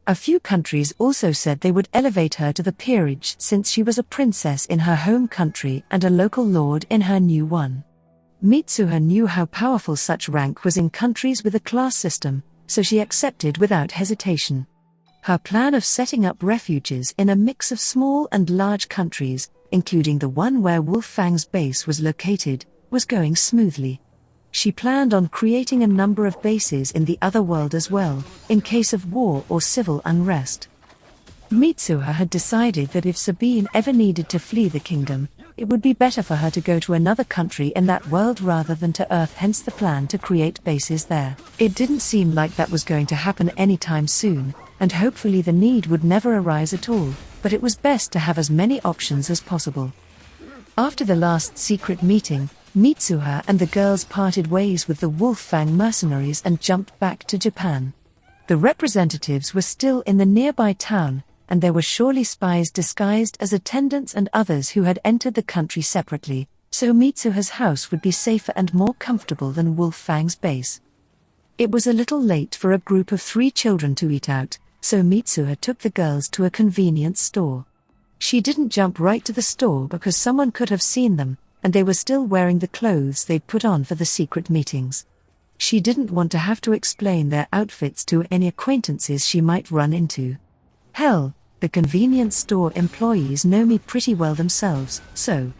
A few countries also said they would elevate her to the peerage since she was a princess in her home country and a local lord in her new one. Mitsuha knew how powerful such rank was in countries with a class system, so she accepted without hesitation. Her plan of setting up refuges in a mix of small and large countries, including the one where Wolfang's base was located, was going smoothly. She planned on creating a number of bases in the other world as well, in case of war or civil unrest. Mitsuha had decided that if Sabine ever needed to flee the kingdom, it would be better for her to go to another country in that world rather than to Earth, hence the plan to create bases there. It didn't seem like that was going to happen anytime soon, and hopefully the need would never arise at all, but it was best to have as many options as possible. After the last secret meeting, Mitsuha and the girls parted ways with the Wolfang mercenaries and jumped back to Japan. The representatives were still in the nearby town, and there were surely spies disguised as attendants and others who had entered the country separately, so Mitsuha's house would be safer and more comfortable than Wolfang's base. It was a little late for a group of 3 children to eat out, so Mitsuha took the girls to a convenience store. She didn't jump right to the store because someone could have seen them, and they were still wearing the clothes they'd put on for the secret meetings. She didn't want to have to explain their outfits to any acquaintances she might run into. Hell, the convenience store employees know me pretty well themselves, so.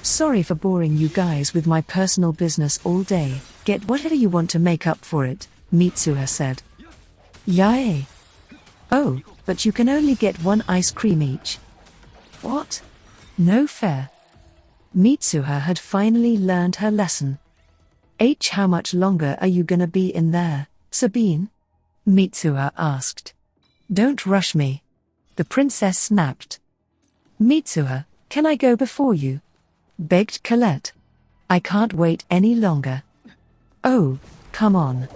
Sorry for boring you guys with my personal business all day. Get whatever you want to make up for it, Mitsuha said. Yae. Oh, but you can only get 1 ice cream each. What? No fair. Mitsuha had finally learned her lesson. How much longer are you gonna be in there, Sabine? Mitsuha asked. Don't rush me. The princess snapped. Mitsuha, can I go before you? Begged Colette. I can't wait any longer. Oh, come on.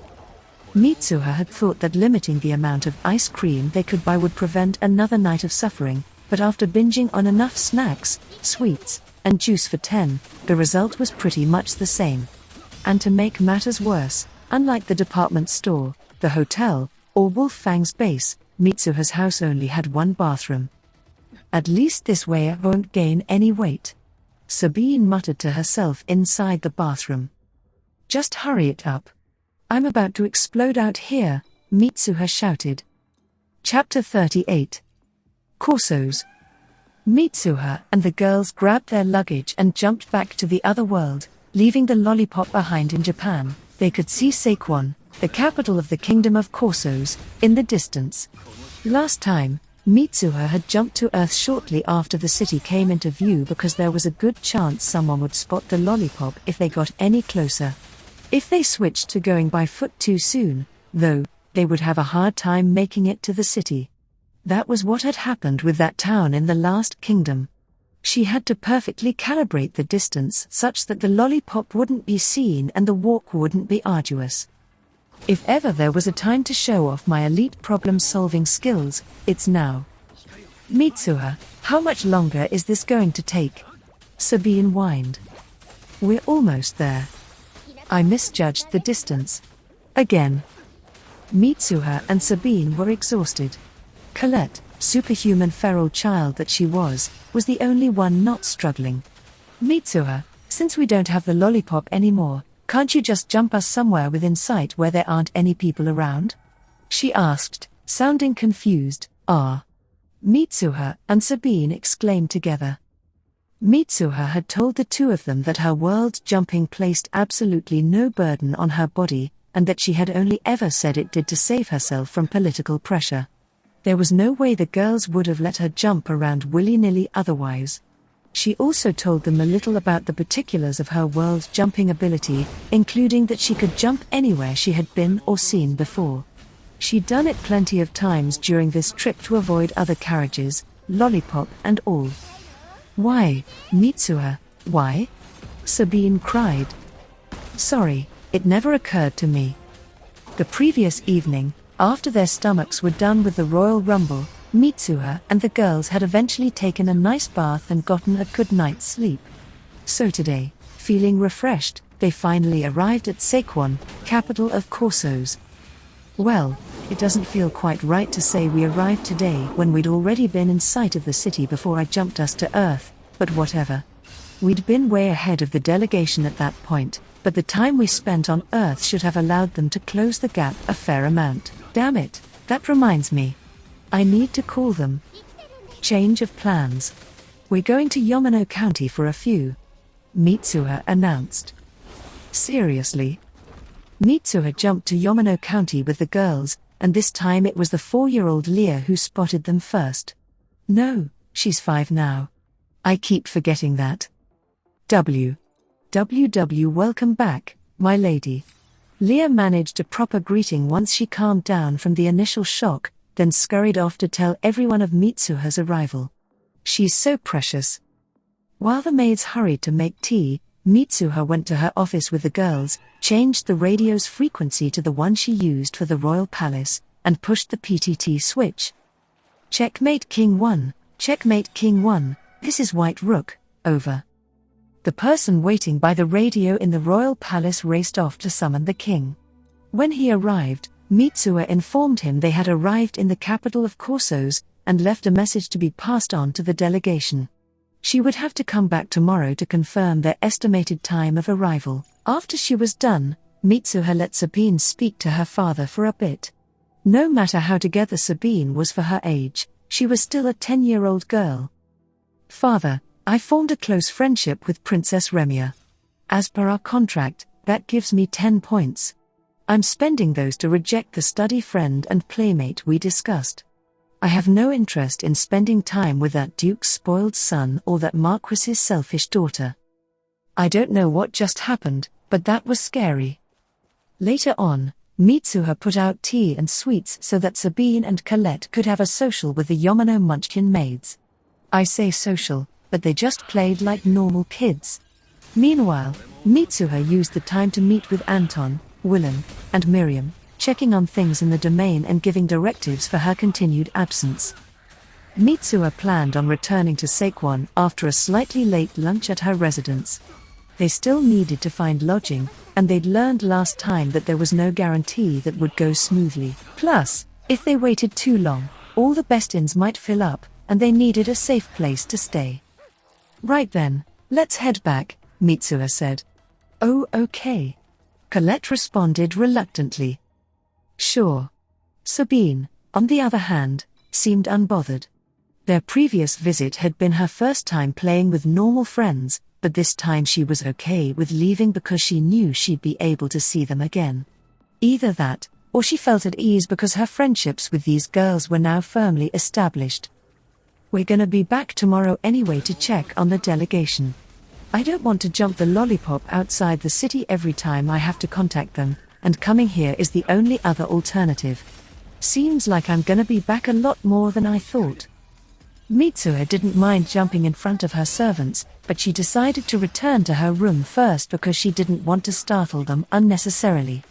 Mitsuha had thought that limiting the amount of ice cream they could buy would prevent another night of suffering, but after binging on enough snacks, sweets, and juice for 10, the result was pretty much the same. And to make matters worse, unlike the department store, the hotel, or Wolfang's base, Mitsuha's house only had 1 bathroom. At least this way I won't gain any weight, Sabine muttered to herself inside the bathroom. Just hurry it up. I'm about to explode out here, Mitsuha shouted. Chapter 38. Corsos. Mitsuha and the girls grabbed their luggage and jumped back to the other world, leaving the lollipop behind in Japan. They could see Saquon, the capital of the Kingdom of Corsos, in the distance. Last time, Mitsuha had jumped to Earth shortly after the city came into view because there was a good chance someone would spot the lollipop if they got any closer. If they switched to going by foot too soon, though, they would have a hard time making it to the city. That was what had happened with that town in the last kingdom. She had to perfectly calibrate the distance such that the lollipop wouldn't be seen and the walk wouldn't be arduous. If ever there was a time to show off my elite problem-solving skills, it's now. Mitsuha, how much longer is this going to take? Sabine whined. We're almost there. I misjudged the distance. Again. Mitsuha and Sabine were exhausted. Colette, superhuman feral child that she was the only one not struggling. Mitsuha, since we don't have the lollipop anymore, can't you just jump us somewhere within sight where there aren't any people around? She asked, sounding confused. Mitsuha and Sabine exclaimed together. Mitsuha had told the 2 of them that her world jumping placed absolutely no burden on her body, and that she had only ever said it did to save herself from political pressure. There was no way the girls would have let her jump around willy-nilly otherwise. She also told them a little about the particulars of her world jumping ability, including that she could jump anywhere she had been or seen before. She'd done it plenty of times during this trip to avoid other carriages, lollipop and all. Why, Mitsuha, why? Sabine cried. Sorry, it never occurred to me. The previous evening, after their stomachs were done with the royal rumble, Mitsuha and the girls had eventually taken a nice bath and gotten a good night's sleep. So today, feeling refreshed, they finally arrived at Saquon, capital of Corsos. Well, it doesn't feel quite right to say we arrived today when we'd already been in sight of the city before I jumped us to Earth, but whatever. We'd been way ahead of the delegation at that point, but the time we spent on Earth should have allowed them to close the gap a fair amount. Damn it, that reminds me. I need to call them. Change of plans. We're going to Yamano County for a few. Mitsuha announced. Seriously? Mitsuha jumped to Yamano County with the girls, and this time it was the 4-year-old Leah who spotted them first. No, she's 5 now. I keep forgetting that. Welcome back, my lady. Leah managed a proper greeting once she calmed down from the initial shock, then scurried off to tell everyone of Mitsuha's arrival. She's so precious. While the maids hurried to make tea, Mitsuha went to her office with the girls, changed the radio's frequency to the one she used for the royal palace, and pushed the PTT switch. Checkmate King 1, Checkmate King 1, this is White Rook, over. The person waiting by the radio in the royal palace raced off to summon the king. When he arrived, Mitsuha informed him they had arrived in the capital of Corsos, and left a message to be passed on to the delegation. She would have to come back tomorrow to confirm their estimated time of arrival. After she was done, Mitsuha let Sabine speak to her father for a bit. No matter how together Sabine was for her age, she was still a 10-year-old girl. Father, I formed a close friendship with Princess Remia. As per our contract, that gives me 10 points. I'm spending those to reject the study friend and playmate we discussed. I have no interest in spending time with that duke's spoiled son or that marquis's selfish daughter. I don't know what just happened, but that was scary. Later on, Mitsuha put out tea and sweets so that Sabine and Colette could have a social with the Yamano Munchkin maids. I say social, but they just played like normal kids. Meanwhile, Mitsuha used the time to meet with Anton, Willem, and Miriam, checking on things in the domain and giving directives for her continued absence. Mitsuha planned on returning to Saquon after a slightly late lunch at her residence. They still needed to find lodging, and they'd learned last time that there was no guarantee that would go smoothly. Plus, if they waited too long, all the best inns might fill up, and they needed a safe place to stay. Right then, let's head back, Mitsuha said. Oh, okay. Colette responded reluctantly. Sure. Sabine, on the other hand, seemed unbothered. Their previous visit had been her first time playing with normal friends, but this time she was okay with leaving because she knew she'd be able to see them again. Either that, or she felt at ease because her friendships with these girls were now firmly established. We're gonna be back tomorrow anyway to check on the delegation. I don't want to jump the lollipop outside the city every time I have to contact them, and coming here is the only other alternative. Seems like I'm gonna be back a lot more than I thought. Mitsuha didn't mind jumping in front of her servants, but she decided to return to her room first because she didn't want to startle them unnecessarily.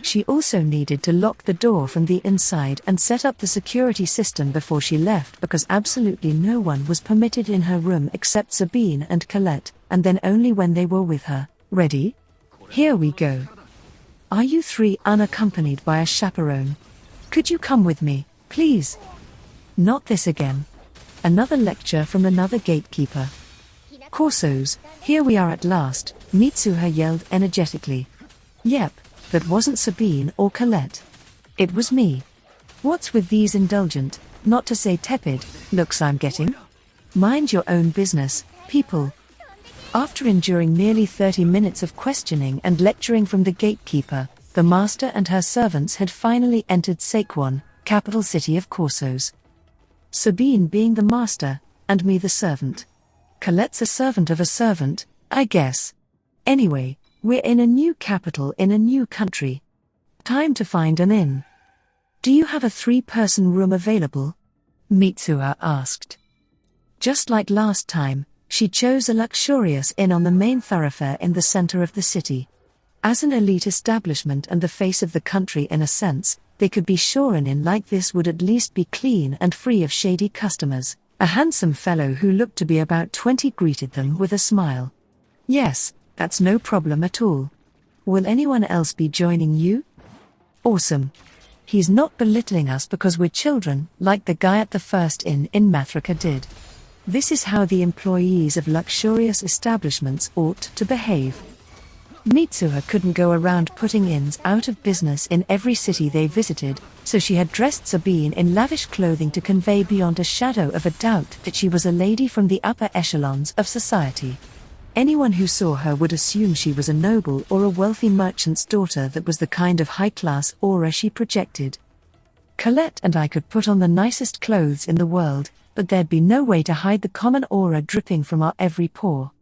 She also needed to lock the door from the inside and set up the security system before she left because absolutely no one was permitted in her room except Sabine and Colette, and then only when they were with her. Ready? Here we go. Are you 3 unaccompanied by a chaperone? Could you come with me, please? Not this again. Another lecture from another gatekeeper. Corsos, here we are at last, Mitsuha yelled energetically. Yep. That wasn't Sabine or Colette. It was me. What's with these indulgent, not to say tepid, looks I'm getting? Mind your own business, people. After enduring nearly 30 minutes of questioning and lecturing from the gatekeeper, the master and her servants had finally entered Saquon, capital city of Corsos. Sabine being the master, and me the servant. Colette's a servant of a servant, I guess. Anyway, we're in a new capital in a new country. Time to find an inn. Do you have a 3-person room available? Mitsuha asked. Just like last time, she chose a luxurious inn on the main thoroughfare in the center of the city. As an elite establishment and the face of the country in a sense, they could be sure an inn like this would at least be clean and free of shady customers. A handsome fellow who looked to be about 20 greeted them with a smile. Yes, that's no problem at all. Will anyone else be joining you? Awesome. He's not belittling us because we're children, like the guy at the first inn in Mathrika did. This is how the employees of luxurious establishments ought to behave. Mitsuha couldn't go around putting inns out of business in every city they visited, so she had dressed Sabine in lavish clothing to convey beyond a shadow of a doubt that she was a lady from the upper echelons of society. Anyone who saw her would assume she was a noble or a wealthy merchant's daughter. That was the kind of high-class aura she projected. Colette and I could put on the nicest clothes in the world, but there'd be no way to hide the common aura dripping from our every pore.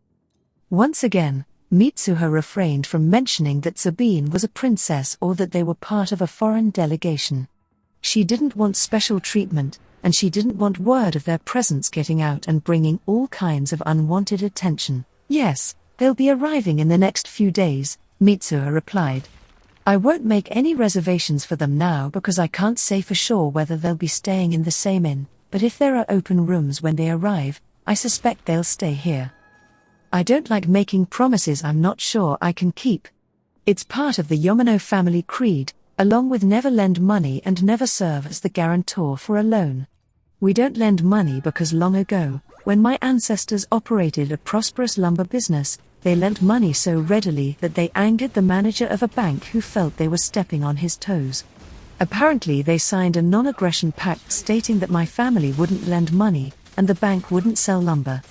Once again, Mitsuha refrained from mentioning that Sabine was a princess or that they were part of a foreign delegation. She didn't want special treatment, and she didn't want word of their presence getting out and bringing all kinds of unwanted attention. Yes, they'll be arriving in the next few days, Mitsuha replied. I won't make any reservations for them now because I can't say for sure whether they'll be staying in the same inn, but if there are open rooms when they arrive, I suspect they'll stay here. I don't like making promises I'm not sure I can keep. It's part of the Yamano family creed, along with never lend money and never serve as the guarantor for a loan. We don't lend money because long ago, when my ancestors operated a prosperous lumber business, they lent money so readily that they angered the manager of a bank who felt they were stepping on his toes. Apparently they signed a non-aggression pact stating that my family wouldn't lend money, and the bank wouldn't sell lumber.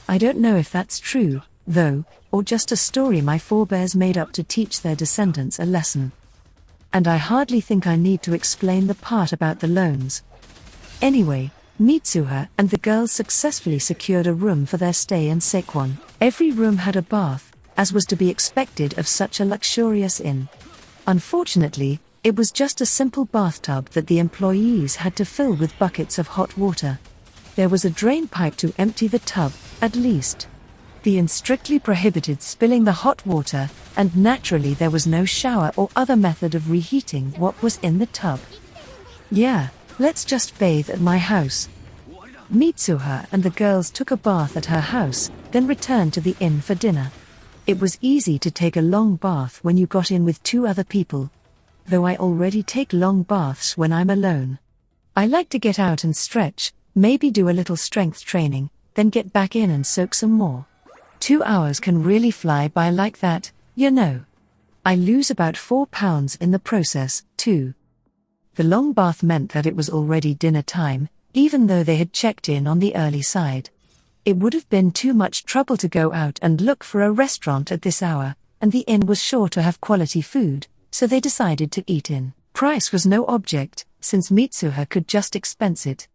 I don't know if that's true, though, or just a story my forebears made up to teach their descendants a lesson. And I hardly think I need to explain the part about the loans. Anyway, Mitsuha and the girls successfully secured a room for their stay in Sekwon. Every room had a bath, as was to be expected of such a luxurious inn. Unfortunately, it was just a simple bathtub that the employees had to fill with buckets of hot water. There was a drain pipe to empty the tub, at least. The inn strictly prohibited spilling the hot water, and naturally there was no shower or other method of reheating what was in the tub. Yeah, let's just bathe at my house. Mitsuha and the girls took a bath at her house, then returned to the inn for dinner. It was easy to take a long bath when you got in with 2 other people. Though I already take long baths when I'm alone. I like to get out and stretch, maybe do a little strength training, then get back in and soak some more. 2 hours can really fly by like that, you know. I lose about 4 pounds in the process, too. The long bath meant that it was already dinner time, even though they had checked in on the early side. It would have been too much trouble to go out and look for a restaurant at this hour, and the inn was sure to have quality food, so they decided to eat in. Price was no object, since Mitsuha could just expense it.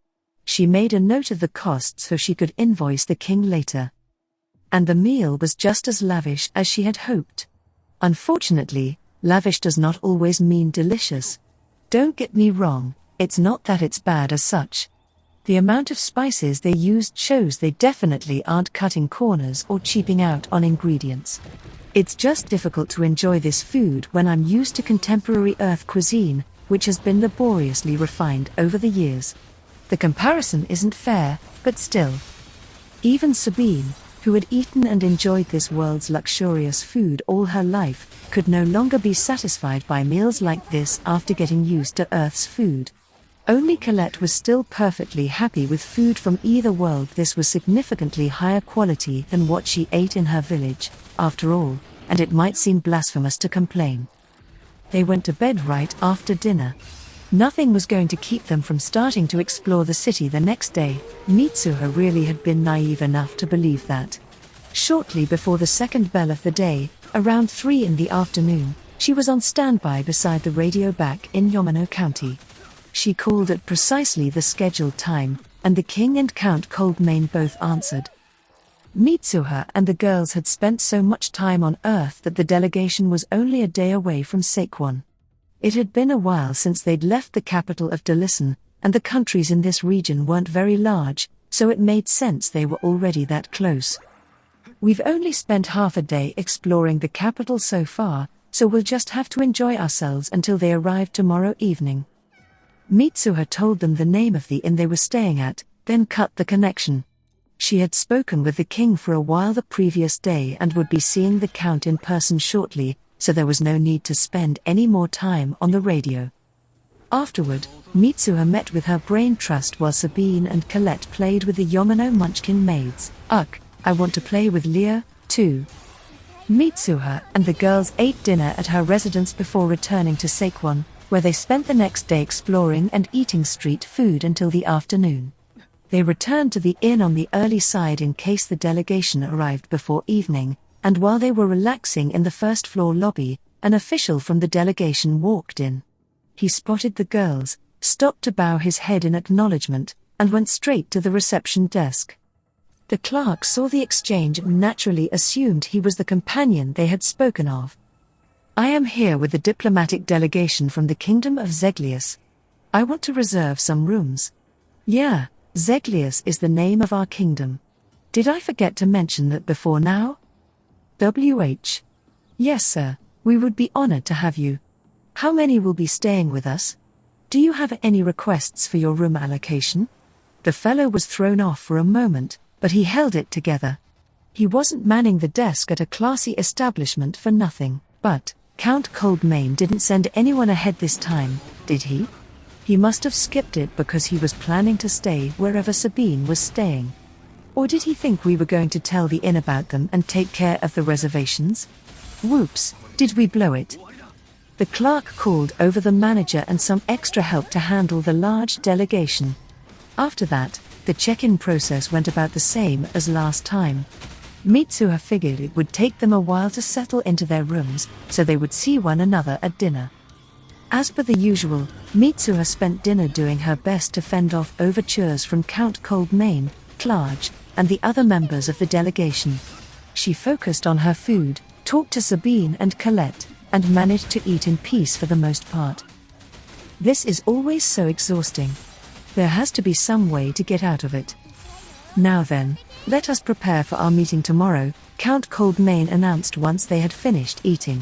She made a note of the cost so she could invoice the king later. And the meal was just as lavish as she had hoped. Unfortunately, lavish does not always mean delicious. Don't get me wrong, it's not that it's bad as such. The amount of spices they used shows they definitely aren't cutting corners or cheaping out on ingredients. It's just difficult to enjoy this food when I'm used to contemporary Earth cuisine, which has been laboriously refined over the years. The comparison isn't fair, but still. Even Sabine, who had eaten and enjoyed this world's luxurious food all her life, could no longer be satisfied by meals like this after getting used to Earth's food. Only Colette was still perfectly happy with food from either world. This was significantly higher quality than what she ate in her village, after all, and it might seem blasphemous to complain. They went to bed right after dinner. Nothing was going to keep them from starting to explore the city the next day. Mitsuha really had been naive enough to believe that. Shortly before the second bell of the day, around 3 in the afternoon, she was on standby beside the radio back in Yamano County. She called at precisely the scheduled time, and the king and Count Coldmane both answered. Mitsuha and the girls had spent so much time on Earth that the delegation was only a day away from Saquon. It had been a while since they'd left the capital of Delisan, and the countries in this region weren't very large, so it made sense they were already that close. We've only spent half a day exploring the capital so far, so we'll just have to enjoy ourselves until they arrive tomorrow evening. Mitsuha told them the name of the inn they were staying at, then cut the connection. She had spoken with the king for a while the previous day and would be seeing the count in person shortly, so there was no need to spend any more time on the radio. Afterward, Mitsuha met with her brain trust while Sabine and Colette played with the Yomino Munchkin maids. Ugh, I want to play with Leo, too. Mitsuha and the girls ate dinner at her residence before returning to Saquon, where they spent the next day exploring and eating street food until the afternoon. They returned to the inn on the early side in case the delegation arrived before evening, and while they were relaxing in the first-floor lobby, an official from the delegation walked in. He spotted the girls, stopped to bow his head in acknowledgement, and went straight to the reception desk. The clerk saw the exchange and naturally assumed he was the companion they had spoken of. I am here with the diplomatic delegation from the Kingdom of Zeglius. I want to reserve some rooms. Yeah, Zeglius is the name of our kingdom. Did I forget to mention that before now? WH. Yes, sir, we would be honored to have you. How many will be staying with us? Do you have any requests for your room allocation? The fellow was thrown off for a moment, but he held it together. He wasn't manning the desk at a classy establishment for nothing, but Count Coldmain didn't send anyone ahead this time, did he? He must have skipped it because he was planning to stay wherever Sabine was staying. Or did he think we were going to tell the inn about them and take care of the reservations? Whoops, did we blow it? The clerk called over the manager and some extra help to handle the large delegation. After that, the check-in process went about the same as last time. Mitsuha figured it would take them a while to settle into their rooms, so they would see one another at dinner. As per the usual, Mitsuha spent dinner doing her best to fend off overtures from Count Coldmain, Clarge, and the other members of the delegation. She focused on her food, talked to Sabine and Colette, and managed to eat in peace for the most part. This is always so exhausting. There has to be some way to get out of it. Now then, let us prepare for our meeting tomorrow, Count Coldmain announced once they had finished eating.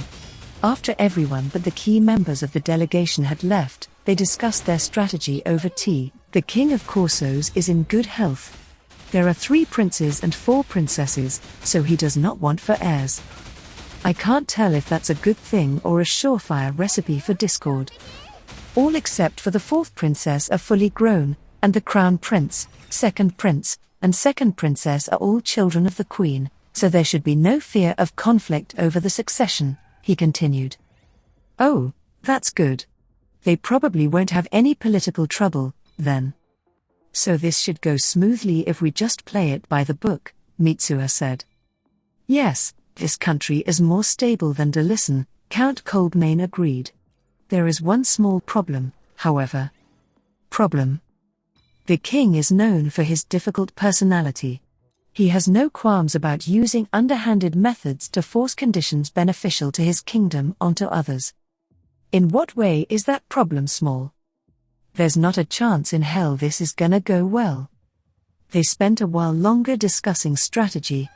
After everyone but the key members of the delegation had left, they discussed their strategy over tea. The King of Corsos is in good health. There are 3 princes and 4 princesses, so he does not want for heirs. I can't tell if that's a good thing or a surefire recipe for discord. All except for the 4th princess are fully grown, and the crown prince, 2nd prince, and 2nd princess are all children of the queen, so there should be no fear of conflict over the succession, he continued. Oh, that's good. They probably won't have any political trouble, then. So this should go smoothly if we just play it by the book, Mitsuha said. Yes, this country is more stable than Delisan, Count Coldmain agreed. There is one small problem, however. Problem. The king is known for his difficult personality. He has no qualms about using underhanded methods to force conditions beneficial to his kingdom onto others. In what way is that problem small? There's not a chance in hell this is gonna go well. They spent a while longer discussing strategy.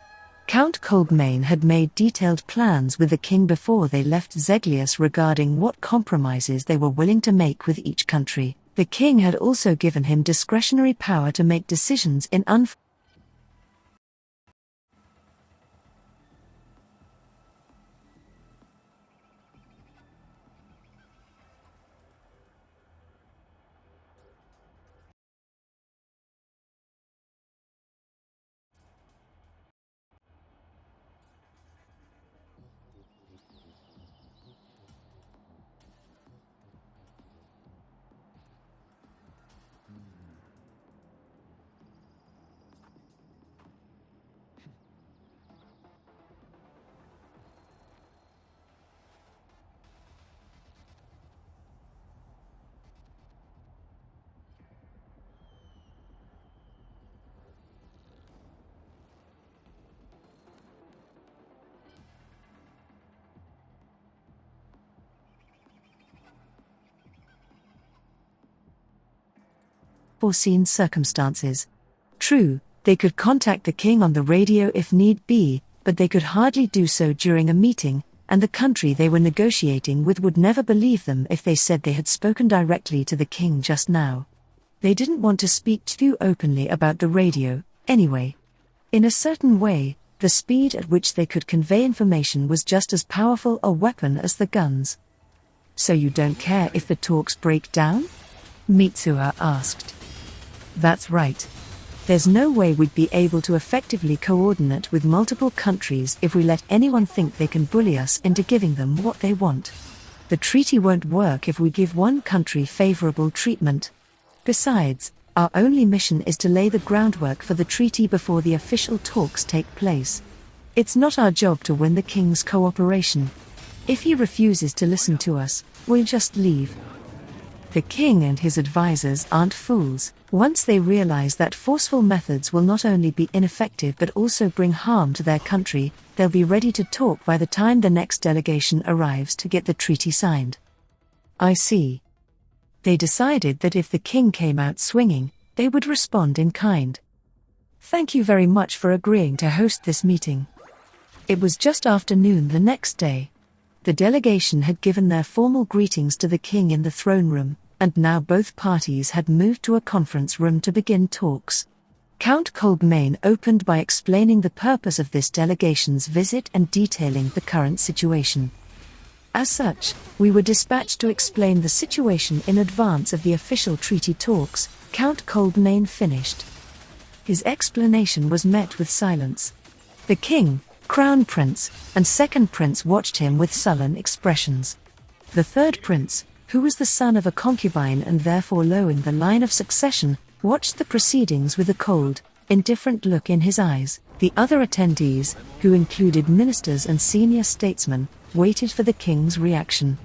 Count Coldmain had made detailed plans with the king before they left Zeglius regarding what compromises they were willing to make with each country. The king had also given him discretionary power to make decisions in unforeseen circumstances. True, they could contact the king on the radio if need be, but they could hardly do so during a meeting, and the country they were negotiating with would never believe them if they said they had spoken directly to the king just now. They didn't want to speak too openly about the radio, anyway. In a certain way, the speed at which they could convey information was just as powerful a weapon as the guns. "So you don't care if the talks break down?" Mitsuha asked. "That's right. There's no way we'd be able to effectively coordinate with multiple countries if we let anyone think they can bully us into giving them what they want. The treaty won't work if we give one country favorable treatment. Besides, our only mission is to lay the groundwork for the treaty before the official talks take place. It's not our job to win the king's cooperation. If he refuses to listen to us, we'll just leave." The king and his advisors aren't fools. Once they realize that forceful methods will not only be ineffective but also bring harm to their country, they'll be ready to talk by the time the next delegation arrives to get the treaty signed. I see. They decided that if the king came out swinging, they would respond in kind. Thank you very much for agreeing to host this meeting. It was just after noon the next day. The delegation had given their formal greetings to the king in the throne room, and now both parties had moved to a conference room to begin talks. Count Kolbmane opened by explaining the purpose of this delegation's visit and detailing the current situation. As such, we were dispatched to explain the situation in advance of the official treaty talks, Count Kolbmane finished. His explanation was met with silence. The king, Crown Prince, and Second Prince watched him with sullen expressions. The third prince, who was the son of a concubine and therefore low in the line of succession, watched the proceedings with a cold, indifferent look in his eyes. The other attendees, who included ministers and senior statesmen, waited for the king's reaction.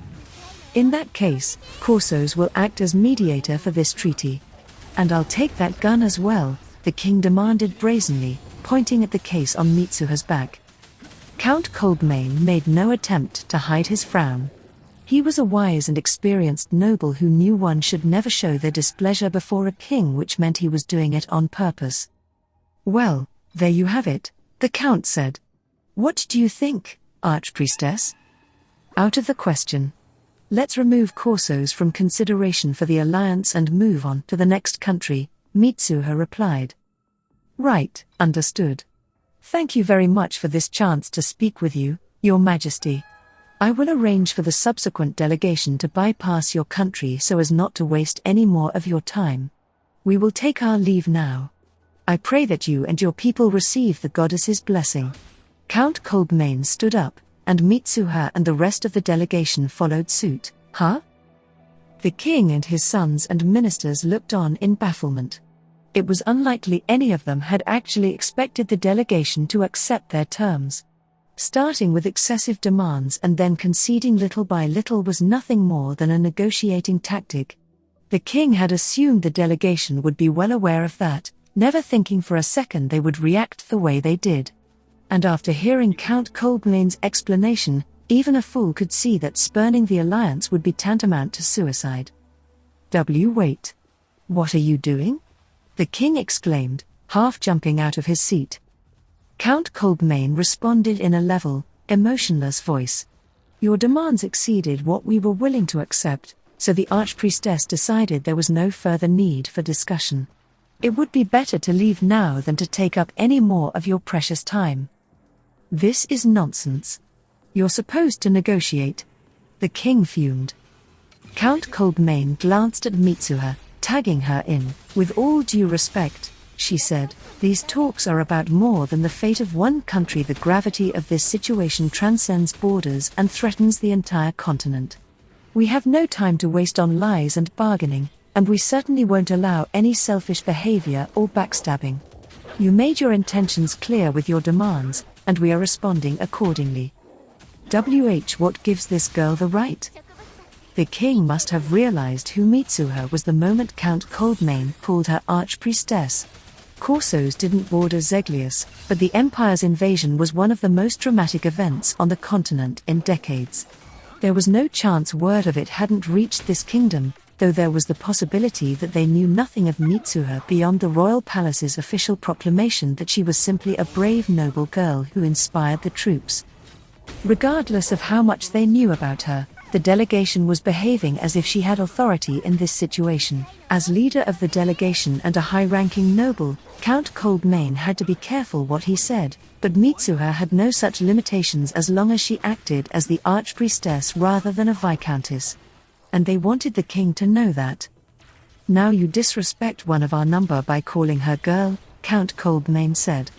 In that case, Corsos will act as mediator for this treaty. "And I'll take that gun as well," the king demanded brazenly, pointing at the case on Mitsuha's back. Count Kolbmane made no attempt to hide his frown. He was a wise and experienced noble who knew one should never show their displeasure before a king, which meant he was doing it on purpose. "Well, there you have it," the count said. "What do you think, Archpriestess?" "Out of the question. Let's remove Corsos from consideration for the alliance and move on to the next country," Mitsuha replied. "Right, understood. Thank you very much for this chance to speak with you, Your Majesty. I will arrange for the subsequent delegation to bypass your country so as not to waste any more of your time. We will take our leave now. I pray that you and your people receive the goddess's blessing." Count Kolbmane stood up, and Mitsuha and the rest of the delegation followed suit. "Huh?" The king and his sons and ministers looked on in bafflement. It was unlikely any of them had actually expected the delegation to accept their terms. Starting with excessive demands and then conceding little by little was nothing more than a negotiating tactic. The king had assumed the delegation would be well aware of that, never thinking for a second they would react the way they did. And after hearing Count Kolbmane's explanation, even a fool could see that spurning the alliance would be tantamount to suicide. Wait. What are you doing?" the king exclaimed, half jumping out of his seat. Count Kolbmane responded in a level, emotionless voice. "Your demands exceeded what we were willing to accept, so the Archpriestess decided there was no further need for discussion. It would be better to leave now than to take up any more of your precious time." "This is nonsense. You're supposed to negotiate," the king fumed. Count Kolbmane glanced at Mitsuha, tagging her in. "With all due respect," she said, "these talks are about more than the fate of one country. The gravity of this situation transcends borders and threatens the entire continent. We have no time to waste on lies and bargaining, and we certainly won't allow any selfish behavior or backstabbing. You made your intentions clear with your demands, and we are responding accordingly. What gives this girl the right?" The king must have realized who Mitsuha was the moment Count Kolbmane called her Archpriestess. Corsos didn't border Zeglius, but the Empire's invasion was one of the most dramatic events on the continent in decades. There was no chance word of it hadn't reached this kingdom, though there was the possibility that they knew nothing of Mitsuha beyond the royal palace's official proclamation that she was simply a brave noble girl who inspired the troops. Regardless of how much they knew about her, the delegation was behaving as if she had authority in this situation. As leader of the delegation and a high-ranking noble, Count Coldmane had to be careful what he said, but Mitsuha had no such limitations as long as she acted as the archpriestess rather than a viscountess. And they wanted the king to know that. "Now you disrespect one of our number by calling her girl," Count Coldmane said.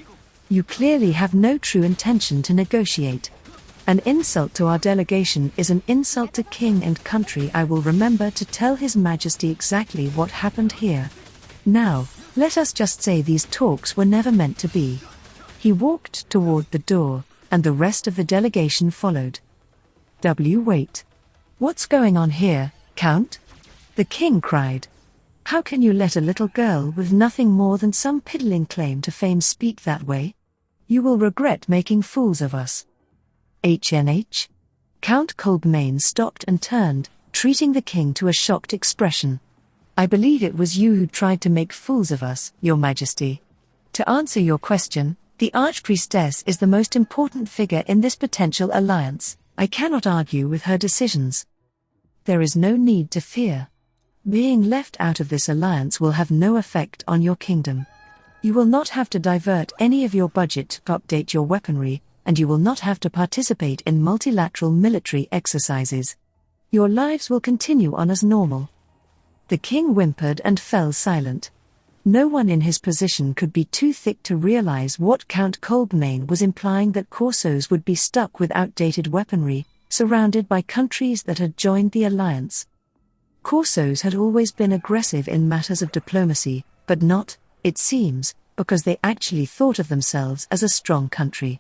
"You clearly have no true intention to negotiate. An insult to our delegation is an insult to king and country. I will remember to tell His Majesty exactly what happened here. Now, let us just say these talks were never meant to be." He walked toward the door, and the rest of the delegation followed. Wait. "What's going on here, Count?" the king cried. "How can you let a little girl with nothing more than some piddling claim to fame speak that way? You will regret making fools of us." HNH? Count Coldmane stopped and turned, treating the king to a shocked expression. "I believe it was you who tried to make fools of us, Your Majesty. To answer your question, the Archpriestess is the most important figure in this potential alliance. I cannot argue with her decisions. There is no need to fear. Being left out of this alliance will have no effect on your kingdom. You will not have to divert any of your budget to update your weaponry, and you will not have to participate in multilateral military exercises. Your lives will continue on as normal." The king whimpered and fell silent. No one in his position could be too thick to realize what Count Coldmane was implying, that Corsos would be stuck with outdated weaponry, surrounded by countries that had joined the alliance. Corsos had always been aggressive in matters of diplomacy, but not, it seems, because they actually thought of themselves as a strong country.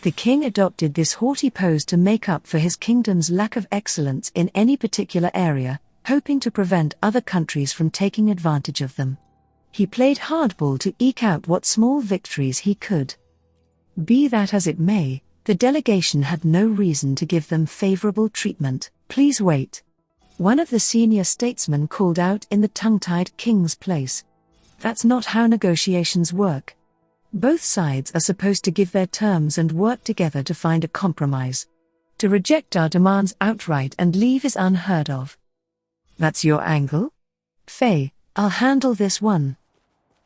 The king adopted this haughty pose to make up for his kingdom's lack of excellence in any particular area, hoping to prevent other countries from taking advantage of them. He played hardball to eke out what small victories he could. Be that as it may, the delegation had no reason to give them favorable treatment. "Please wait," one of the senior statesmen called out in the tongue-tied king's place. "That's not how negotiations work. Both sides are supposed to give their terms and work together to find a compromise. To reject our demands outright and leave is unheard of." "That's your angle? Faye, I'll handle this one."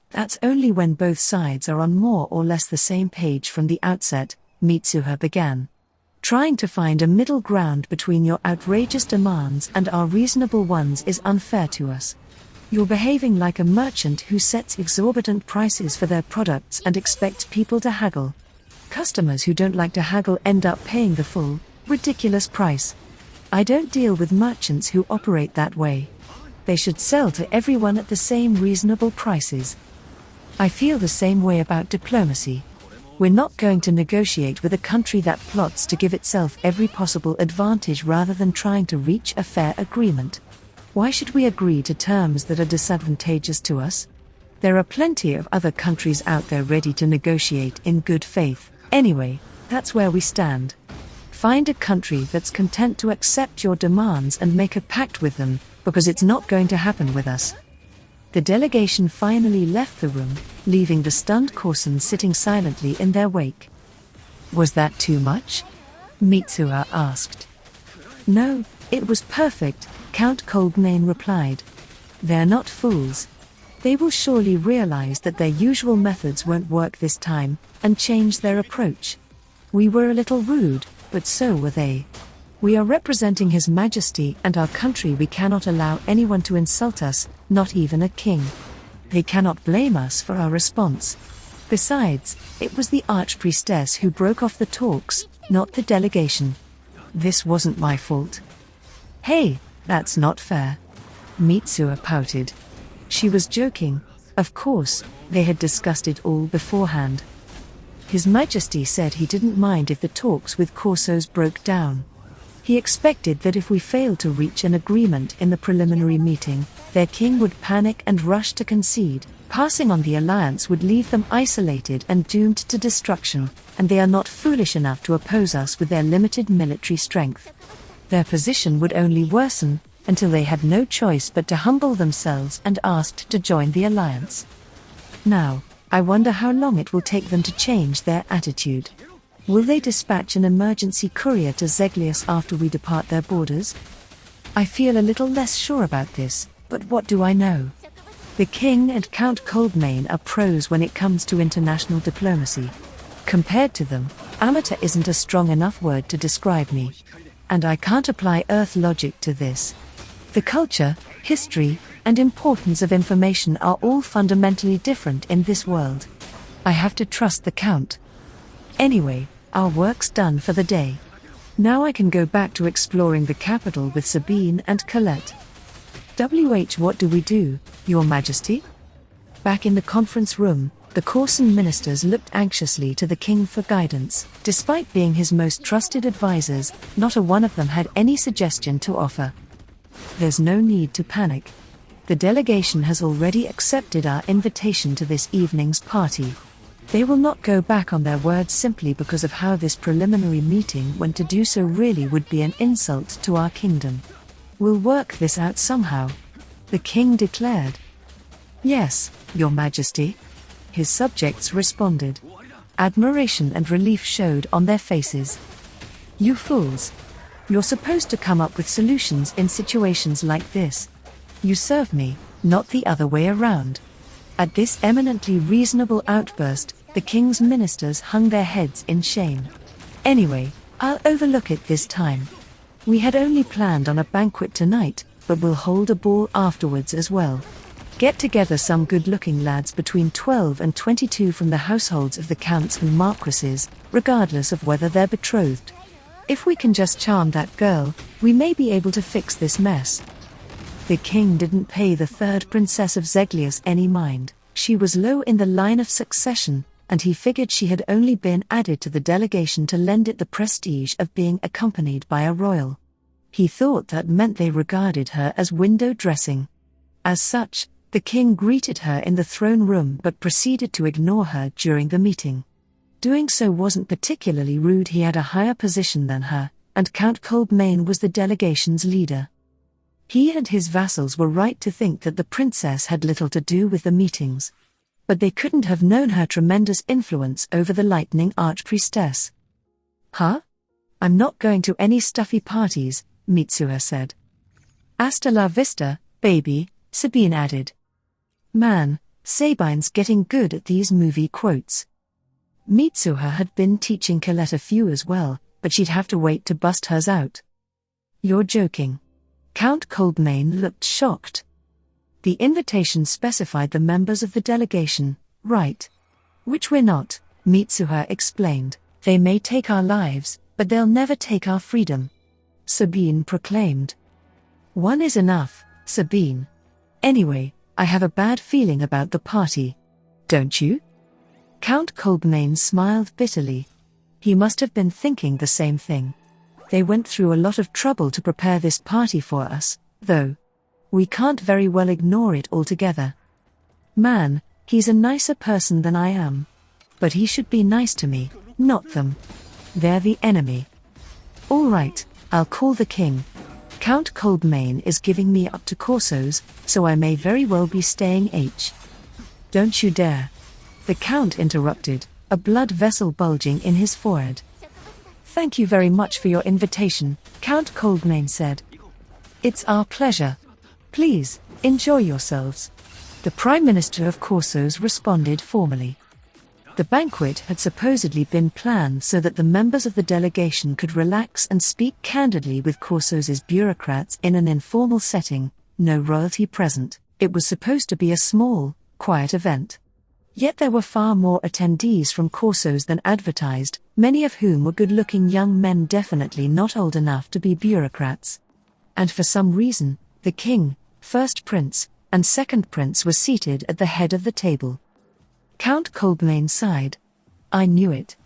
"That's only when both sides are on more or less the same page from the outset," Mitsuha began. "Trying to find a middle ground between your outrageous demands and our reasonable ones is unfair to us. You're behaving like a merchant who sets exorbitant prices for their products and expects people to haggle. Customers who don't like to haggle end up paying the full, ridiculous price. I don't deal with merchants who operate that way. They should sell to everyone at the same reasonable prices. I feel the same way about diplomacy. We're not going to negotiate with a country that plots to give itself every possible advantage rather than trying to reach a fair agreement. Why should we agree to terms that are disadvantageous to us? There are plenty of other countries out there ready to negotiate in good faith. Anyway, that's where we stand. Find a country that's content to accept your demands and make a pact with them, because it's not going to happen with us." The delegation finally left the room, leaving the stunned Corsons sitting silently in their wake. "Was that too much?" Mitsuha asked. "No, it was perfect," Count Coldmane replied. "They're not fools. They will surely realize that their usual methods won't work this time, and change their approach. We were a little rude, but so were they. We are representing His Majesty and our country. We cannot allow anyone to insult us, not even a king. They cannot blame us for our response. Besides, it was the Archpriestess who broke off the talks, not the delegation. This wasn't my fault." "Hey, that's not fair." Mitsuha pouted. She was joking. Of course, they had discussed it all beforehand. His Majesty said he didn't mind if the talks with Corsos broke down. He expected that if we failed to reach an agreement in the preliminary meeting, their king would panic and rush to concede. Passing on the alliance would leave them isolated and doomed to destruction, and they are not foolish enough to oppose us with their limited military strength. Their position would only worsen, until they had no choice but to humble themselves and asked to join the alliance. Now, I wonder how long it will take them to change their attitude. Will they dispatch an emergency courier to Zeglius after we depart their borders? I feel a little less sure about this, but what do I know? The king and Count Coldmane are pros when it comes to international diplomacy. Compared to them, amateur isn't a strong enough word to describe me. And I can't apply Earth logic to this. The culture, history, and importance of information are all fundamentally different in this world. I have to trust the Count. Anyway, our work's done for the day. Now I can go back to exploring the capital with Sabine and Colette. What do we do, Your Majesty? Back in the conference room, the Corson ministers looked anxiously to the king for guidance. Despite being his most trusted advisors, not a one of them had any suggestion to offer. There's no need to panic. The delegation has already accepted our invitation to this evening's party. They will not go back on their word simply because of how this preliminary meeting went. To do so really would be an insult to our kingdom. We'll work this out somehow, the king declared. Yes, Your Majesty. His subjects responded. Admiration and relief showed on their faces. You fools. You're supposed to come up with solutions in situations like this. You serve me, not the other way around. At this eminently reasonable outburst, the king's ministers hung their heads in shame. Anyway, I'll overlook it this time. We had only planned on a banquet tonight, but we'll hold a ball afterwards as well. Get together some good-looking lads between 12 and 22 from the households of the counts and marquises, regardless of whether they're betrothed. If we can just charm that girl, we may be able to fix this mess. The king didn't pay the third princess of Zeglius any mind. She was low in the line of succession, and he figured she had only been added to the delegation to lend it the prestige of being accompanied by a royal. He thought that meant they regarded her as window dressing. As such, the king greeted her in the throne room but proceeded to ignore her during the meeting. Doing so wasn't particularly rude. He had a higher position than her, and Count Coldmane was the delegation's leader. He and his vassals were right to think that the princess had little to do with the meetings. But they couldn't have known her tremendous influence over the lightning archpriestess. Huh? I'm not going to any stuffy parties, Mitsuha said. Hasta la vista, baby, Sabine added. Man, Sabine's getting good at these movie quotes. Mitsuha had been teaching Colette a few as well, but she'd have to wait to bust hers out. You're joking. Count Coldmane looked shocked. The invitation specified the members of the delegation, right? Which we're not, Mitsuha explained. They may take our lives, but they'll never take our freedom, Sabine proclaimed. One is enough, Sabine. Anyway, I have a bad feeling about the party. Don't you? Count Coldmane smiled bitterly. He must have been thinking the same thing. They went through a lot of trouble to prepare this party for us, though. We can't very well ignore it altogether. Man, he's a nicer person than I am. But he should be nice to me, not them. They're the enemy. All right, I'll call the king. Count Coldmane is giving me up to Corsos, so I may very well be staying H. Don't you dare. The count interrupted, a blood vessel bulging in his forehead. Thank you very much for your invitation, Count Coldmane said. It's our pleasure. Please, enjoy yourselves. The Prime Minister of Corsos responded formally. The banquet had supposedly been planned so that the members of the delegation could relax and speak candidly with Corsos's bureaucrats in an informal setting, no royalty present. It was supposed to be a small, quiet event. Yet there were far more attendees from Corsos than advertised, many of whom were good-looking young men definitely not old enough to be bureaucrats. And for some reason, the king, first prince, and second prince were seated at the head of the table. Count Coldmane sighed. I knew it.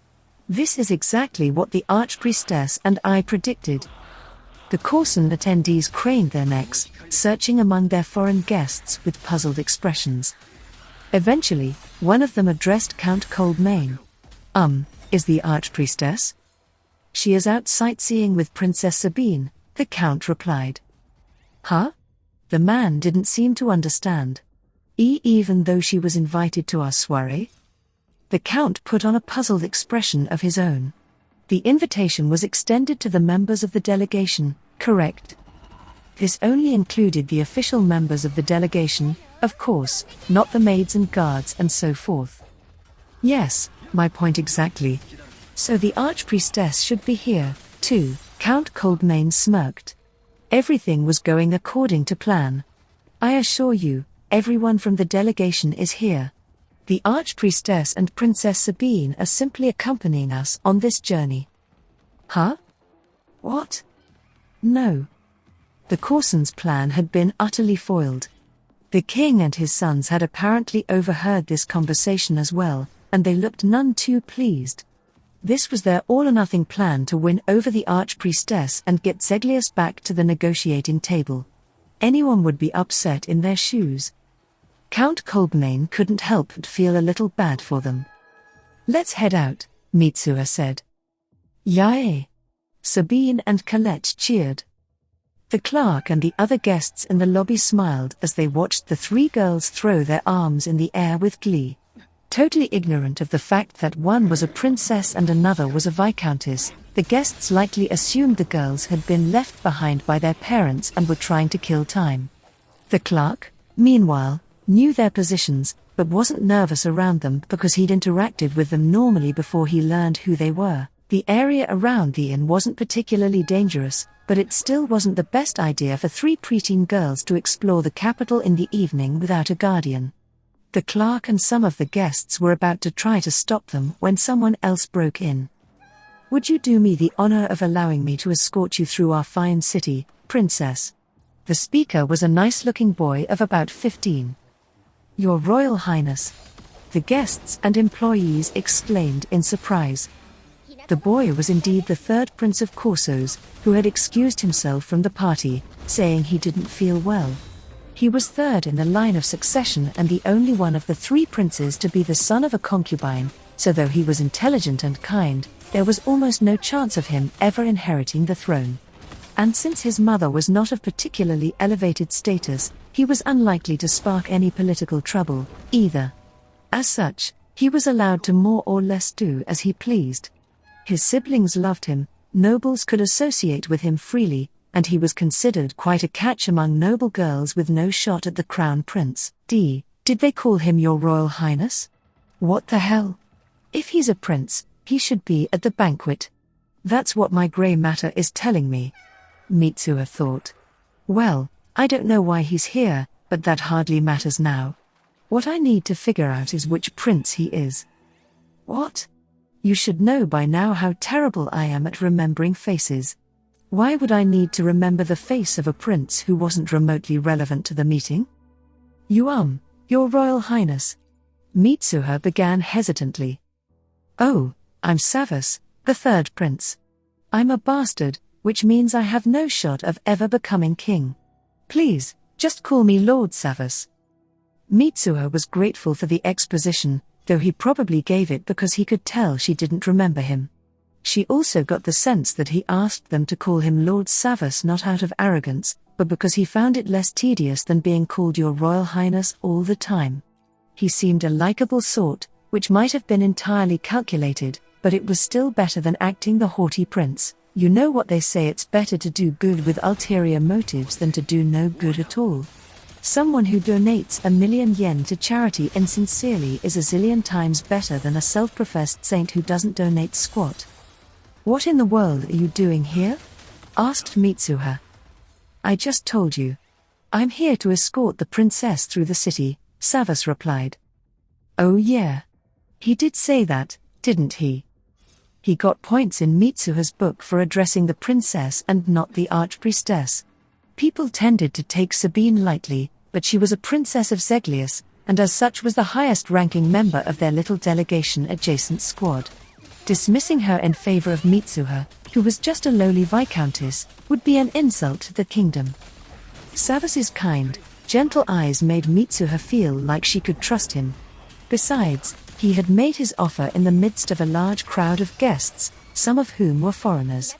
This is exactly what the archpriestess and I predicted. The Corson attendees craned their necks, searching among their foreign guests with puzzled expressions. Eventually, one of them addressed Count Coldmane. Is the archpriestess? She is out sightseeing with Princess Sabine, the count replied. Huh? The man didn't seem to understand. Even though she was invited to our soiree? The Count put on a puzzled expression of his own. The invitation was extended to the members of the delegation, correct? This only included the official members of the delegation, of course, not the maids and guards and so forth. Yes, my point exactly. So the Archpriestess should be here, too, Count Coldmain smirked. Everything was going according to plan. I assure you, everyone from the delegation is here. The Archpriestess and Princess Sabine are simply accompanying us on this journey. Huh? What? No. The Corsons' plan had been utterly foiled. The king and his sons had apparently overheard this conversation as well, and they looked none too pleased. This was their all-or-nothing plan to win over the Archpriestess and get Zeglius back to the negotiating table. Anyone would be upset in their shoes. Count Coldmain couldn't help but feel a little bad for them. Let's head out, Mitsuha said. Yay! Sabine and Colette cheered. The clerk and the other guests in the lobby smiled as they watched the three girls throw their arms in the air with glee. Totally ignorant of the fact that one was a princess and another was a viscountess, the guests likely assumed the girls had been left behind by their parents and were trying to kill time. The clerk, meanwhile, knew their positions, but wasn't nervous around them because he'd interacted with them normally before he learned who they were. The area around the inn wasn't particularly dangerous, but it still wasn't the best idea for three preteen girls to explore the capital in the evening without a guardian. The clerk and some of the guests were about to try to stop them when someone else broke in. Would you do me the honor of allowing me to escort you through our fine city, princess? The speaker was a nice-looking boy of about 15. Your Royal Highness. The guests and employees exclaimed in surprise. The boy was indeed the third Prince of Corsos, who had excused himself from the party, saying he didn't feel well. He was third in the line of succession and the only one of the three princes to be the son of a concubine, so though he was intelligent and kind, there was almost no chance of him ever inheriting the throne. And since his mother was not of particularly elevated status, he was unlikely to spark any political trouble, either. As such, he was allowed to more or less do as he pleased. His siblings loved him, nobles could associate with him freely, and he was considered quite a catch among noble girls with no shot at the crown prince. Did they call him Your Royal Highness? What the hell? If he's a prince, he should be at the banquet. That's what my grey matter is telling me. Mitsuha thought. Well, I don't know why he's here, but that hardly matters now. What I need to figure out is which prince he is. What? You should know by now how terrible I am at remembering faces. Why would I need to remember the face of a prince who wasn't remotely relevant to the meeting? Your Royal Highness. Mitsuha began hesitantly. Oh, I'm Savas, the third prince. I'm a bastard, which means I have no shot of ever becoming king. Please, just call me Lord Savas. Mitsuha was grateful for the exposition, though he probably gave it because he could tell she didn't remember him. She also got the sense that he asked them to call him Lord Savas not out of arrogance, but because he found it less tedious than being called Your Royal Highness all the time. He seemed a likable sort, which might have been entirely calculated, but it was still better than acting the haughty prince. You know what they say, it's better to do good with ulterior motives than to do no good at all. Someone who donates 1,000,000 yen to charity insincerely is a zillion times better than a self-professed saint who doesn't donate squat. What in the world are you doing here? Asked Mitsuha. I just told you. I'm here to escort the princess through the city, Savas replied. Oh yeah. He did say that, didn't he? He got points in Mitsuha's book for addressing the princess and not the archpriestess. People tended to take Sabine lightly, but she was a princess of Zeglius, and as such was the highest-ranking member of their little delegation-adjacent squad. Dismissing her in favor of Mitsuha, who was just a lowly viscountess, would be an insult to the kingdom. Savas's kind, gentle eyes made Mitsuha feel like she could trust him. Besides, he had made his offer in the midst of a large crowd of guests, some of whom were foreigners.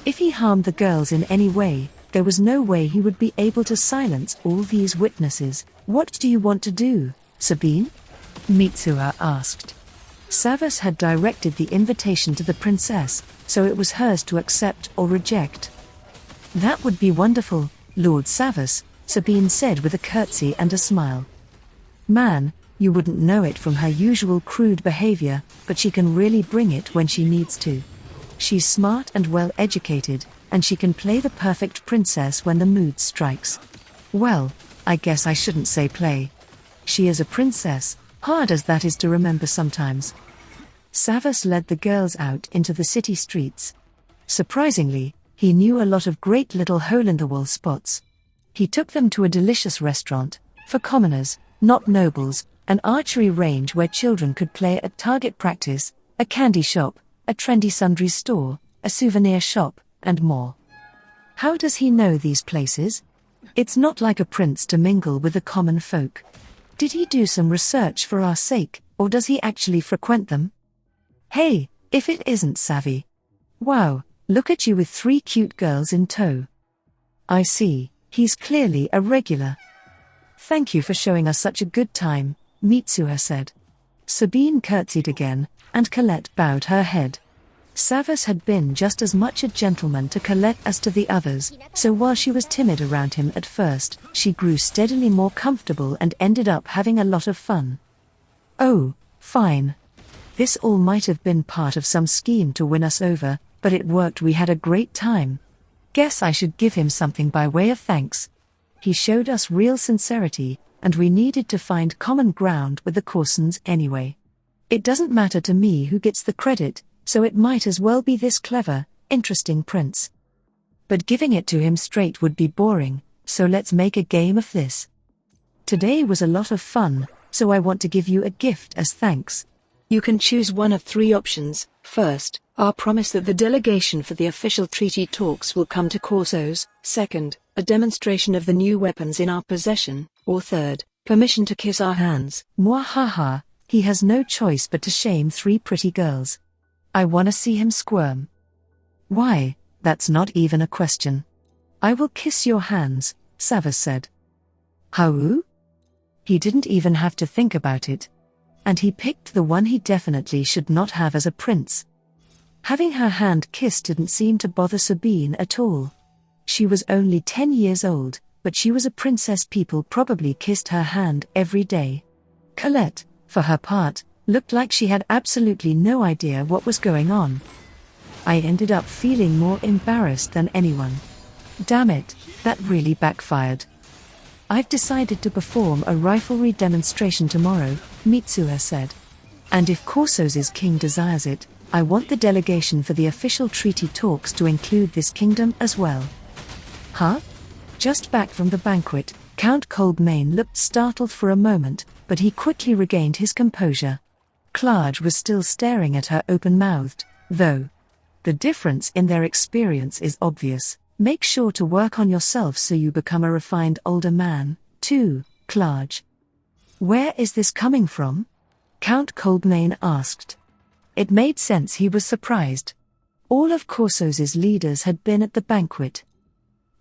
If he harmed the girls in any way, There was no way he would be able to silence all these witnesses. "What do you want to do, Sabine?" Mitsuha asked. Savas had directed the invitation to the princess, so it was hers to accept or reject. "That would be wonderful, Lord Savas," Sabine said with a curtsy and a smile. "Man, you wouldn't know it from her usual crude behavior, but she can really bring it when she needs to. She's smart and well educated, and she can play the perfect princess when the mood strikes. Well, I guess I shouldn't say play. She is a princess, hard as that is to remember sometimes." Savas led the girls out into the city streets. Surprisingly, he knew a lot of great little hole-in-the-wall spots. He took them to a delicious restaurant, for commoners, not nobles, an archery range where children could play at target practice, a candy shop, a trendy sundries store, a souvenir shop, and more. How does he know these places? It's not like a prince to mingle with the common folk. Did he do some research for our sake, or does he actually frequent them? Hey, if it isn't savvy. Wow, look at you with 3 cute girls in tow. I see, he's clearly a regular. Thank you for showing us such a good time, Mitsuha said. Sabine curtsied again, and Colette bowed her head. Savas had been just as much a gentleman to Colette as to the others, so while she was timid around him at first, she grew steadily more comfortable and ended up having a lot of fun. Oh, fine. This all might have been part of some scheme to win us over, but it worked. We had a great time. Guess I should give him something by way of thanks. He showed us real sincerity, and we needed to find common ground with the Corsons anyway. It doesn't matter to me who gets the credit, so it might as well be this clever, interesting prince. But giving it to him straight would be boring, so let's make a game of this. Today was a lot of fun, so I want to give you a gift as thanks. You can choose one of 3 options. First, our promise that the delegation for the official treaty talks will come to Corsos. Second, a demonstration of the new weapons in our possession. Or third, permission to kiss our hands. Mwahaha, he has no choice but to shame 3 pretty girls. I wanna see him squirm. Why, that's not even a question. I will kiss your hands, Savas said. How? He didn't even have to think about it. And he picked the one he definitely should not have as a prince. Having her hand kissed didn't seem to bother Sabine at all. She was only 10 years old, but she was a princess. People probably kissed her hand every day. Colette, for her part, looked like she had absolutely no idea what was going on. I ended up feeling more embarrassed than anyone. Damn it, that really backfired. I've decided to perform a riflery demonstration tomorrow, Mitsuha said. And if Corsos' king desires it, I want the delegation for the official treaty talks to include this kingdom as well. Huh? Just back from the banquet, Count Coldmain looked startled for a moment, but he quickly regained his composure. Clarge was still staring at her open-mouthed, though. The difference in their experience is obvious. Make sure to work on yourself so you become a refined older man, too, Clarge. Where is this coming from? Count Coldmain asked. It made sense. He was surprised. All of Corsos' leaders had been at the banquet.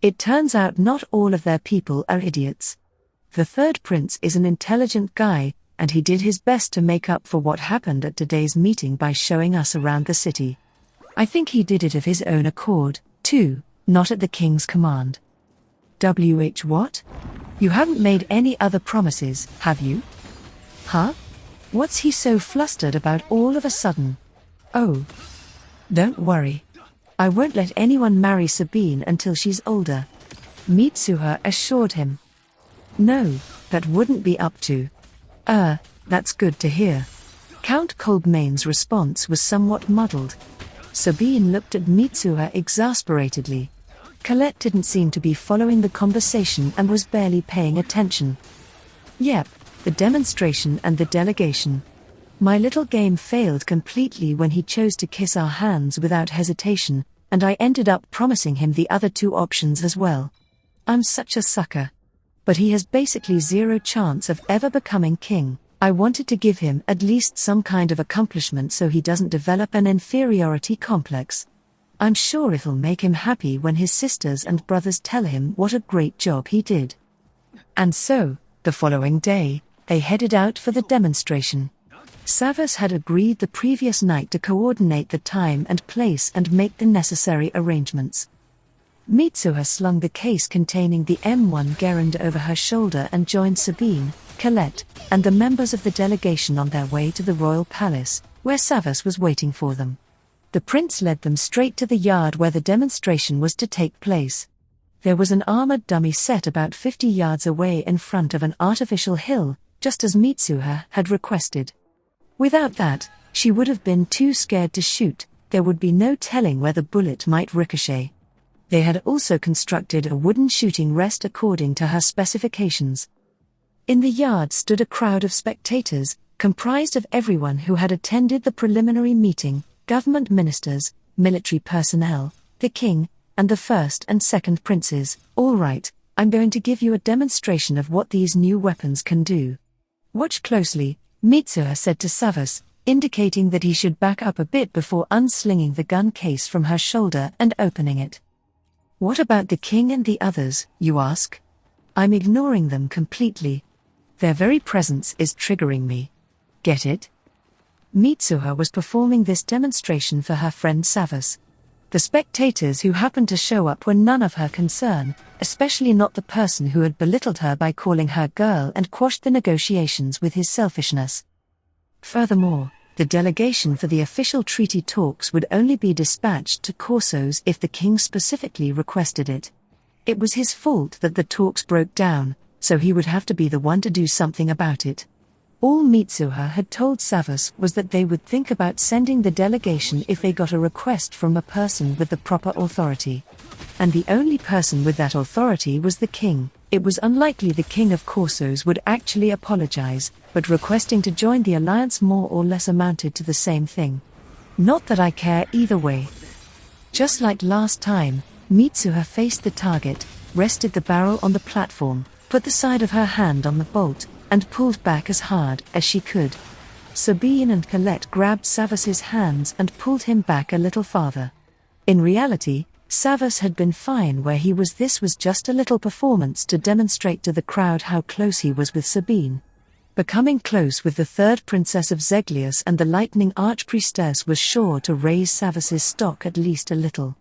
It turns out not all of their people are idiots. The third prince is an intelligent guy, and he did his best to make up for what happened at today's meeting by showing us around the city. I think he did it of his own accord, too, not at the king's command. What? You haven't made any other promises, have you? Huh? What's he so flustered about all of a sudden? Oh. Don't worry. I won't let anyone marry Sabine until she's older. Mitsuha assured him. No, that wouldn't be up to. That's good to hear. Count Coldmain's response was somewhat muddled. Sabine looked at Mitsuha exasperatedly. Colette didn't seem to be following the conversation and was barely paying attention. Yep, the demonstration and the delegation. My little game failed completely when he chose to kiss our hands without hesitation, and I ended up promising him the other 2 options as well. I'm such a sucker. But he has basically 0 chance of ever becoming king. I wanted to give him at least some kind of accomplishment so he doesn't develop an inferiority complex. I'm sure it'll make him happy when his sisters and brothers tell him what a great job he did. And so, the following day, they headed out for the demonstration. Savas had agreed the previous night to coordinate the time and place and make the necessary arrangements. Mitsuha slung the case containing the M1 Gerund over her shoulder and joined Sabine, Colette, and the members of the delegation on their way to the royal palace, where Savas was waiting for them. The prince led them straight to the yard where the demonstration was to take place. There was an armored dummy set about 50 yards away in front of an artificial hill, just as Mitsuha had requested. Without that, she would have been too scared to shoot. There would be no telling where the bullet might ricochet. They had also constructed a wooden shooting rest according to her specifications. In the yard stood a crowd of spectators, comprised of everyone who had attended the preliminary meeting, government ministers, military personnel, the king, and the first and second princes. All right, I'm going to give you a demonstration of what these new weapons can do. Watch closely, Mitsuha said to Savas, indicating that he should back up a bit before unslinging the gun case from her shoulder and opening it. What about the king and the others, you ask? I'm ignoring them completely. Their very presence is triggering me. Get it? Mitsuha was performing this demonstration for her friend Savas. The spectators who happened to show up were none of her concern, especially not the person who had belittled her by calling her girl and quashed the negotiations with his selfishness. Furthermore, the delegation for the official treaty talks would only be dispatched to Corsos if the king specifically requested it. It was his fault that the talks broke down, so he would have to be the one to do something about it. All Mitsuha had told Savas was that they would think about sending the delegation if they got a request from a person with the proper authority. And the only person with that authority was the king. It was unlikely the king of Corsos would actually apologize, but requesting to join the alliance more or less amounted to the same thing. Not that I care either way. Just like last time, Mitsuha faced the target, rested the barrel on the platform, put the side of her hand on the bolt, and pulled back as hard as she could. Sabine and Colette grabbed Savas's hands and pulled him back a little farther. In reality, Savas had been fine where he was. This was just a little performance to demonstrate to the crowd how close he was with Sabine. Becoming close with the third princess of Zeglius and the lightning archpriestess was sure to raise Savas's stock at least a little.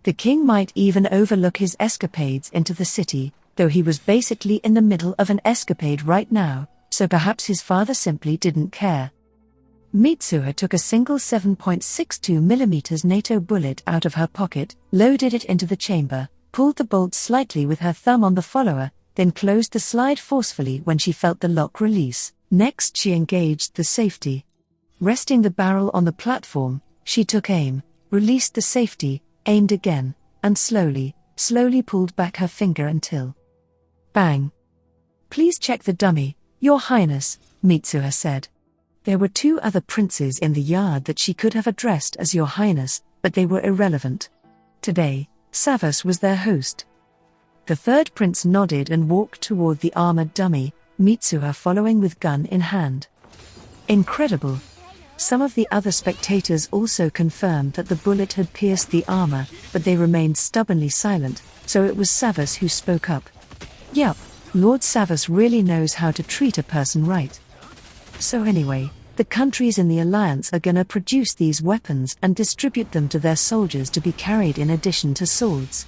The king might even overlook his escapades into the city, though he was basically in the middle of an escapade right now, so perhaps his father simply didn't care. Mitsuha took a single 7.62mm NATO bullet out of her pocket, loaded it into the chamber, pulled the bolt slightly with her thumb on the follower, then closed the slide forcefully when she felt the lock release. Next she engaged the safety. Resting the barrel on the platform, she took aim, released the safety, aimed again, and slowly pulled back her finger until... Bang! Please check the dummy, Your Highness, Mitsuha said. There were two other princes in the yard that she could have addressed as Your Highness, but they were irrelevant. Today, Savas was their host. The third prince nodded and walked toward the armored dummy, Mitsuha following with gun in hand. Incredible. Some of the other spectators also confirmed that the bullet had pierced the armor, but they remained stubbornly silent, so it was Savas who spoke up. Yup, Lord Savas really knows how to treat a person right. So anyway, the countries in the alliance are gonna produce these weapons and distribute them to their soldiers to be carried in addition to swords.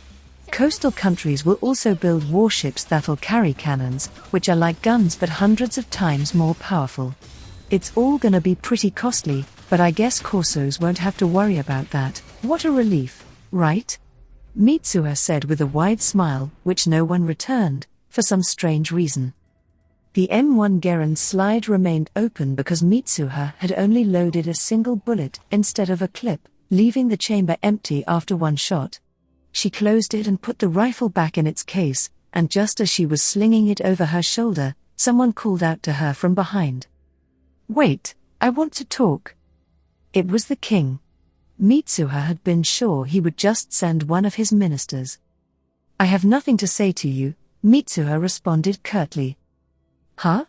Coastal countries will also build warships that'll carry cannons, which are like guns but hundreds of times more powerful. It's all gonna be pretty costly, but I guess Corsos won't have to worry about that. What a relief, right? Mitsuha said with a wide smile, which no one returned, for some strange reason. The M1 Gerund slide remained open because Mitsuha had only loaded a single bullet instead of a clip, leaving the chamber empty after one shot. She closed it and put the rifle back in its case, and just as she was slinging it over her shoulder, someone called out to her from behind. Wait, I want to talk. It was the king. Mitsuha had been sure he would just send one of his ministers. I have nothing to say to you, Mitsuha responded curtly. Huh?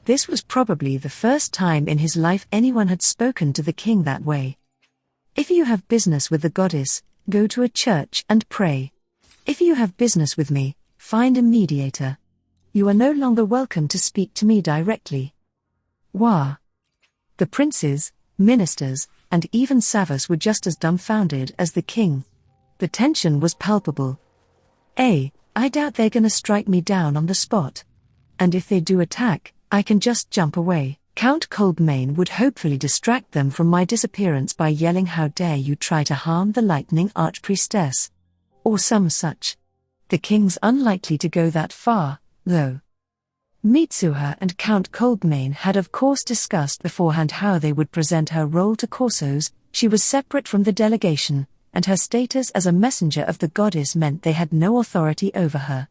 This was probably the first time in his life anyone had spoken to the king that way. If you have business with the goddess, Go to a church and pray. If you have business with me, find a mediator. You are no longer welcome to speak to me directly. Wah! The princes, ministers, and even Savas were just as dumbfounded as the king. The tension was palpable. I doubt they're gonna strike me down on the spot. And if they do attack, I can just jump away. Count Coldmane would hopefully distract them from my disappearance by yelling, "How dare you try to harm the lightning archpriestess?" Or some such. The king's unlikely to go that far, though. Mitsuha and Count Coldmane had of course discussed beforehand how they would present her role to Corsos. She was separate from the delegation, and her status as a messenger of the goddess meant they had no authority over her.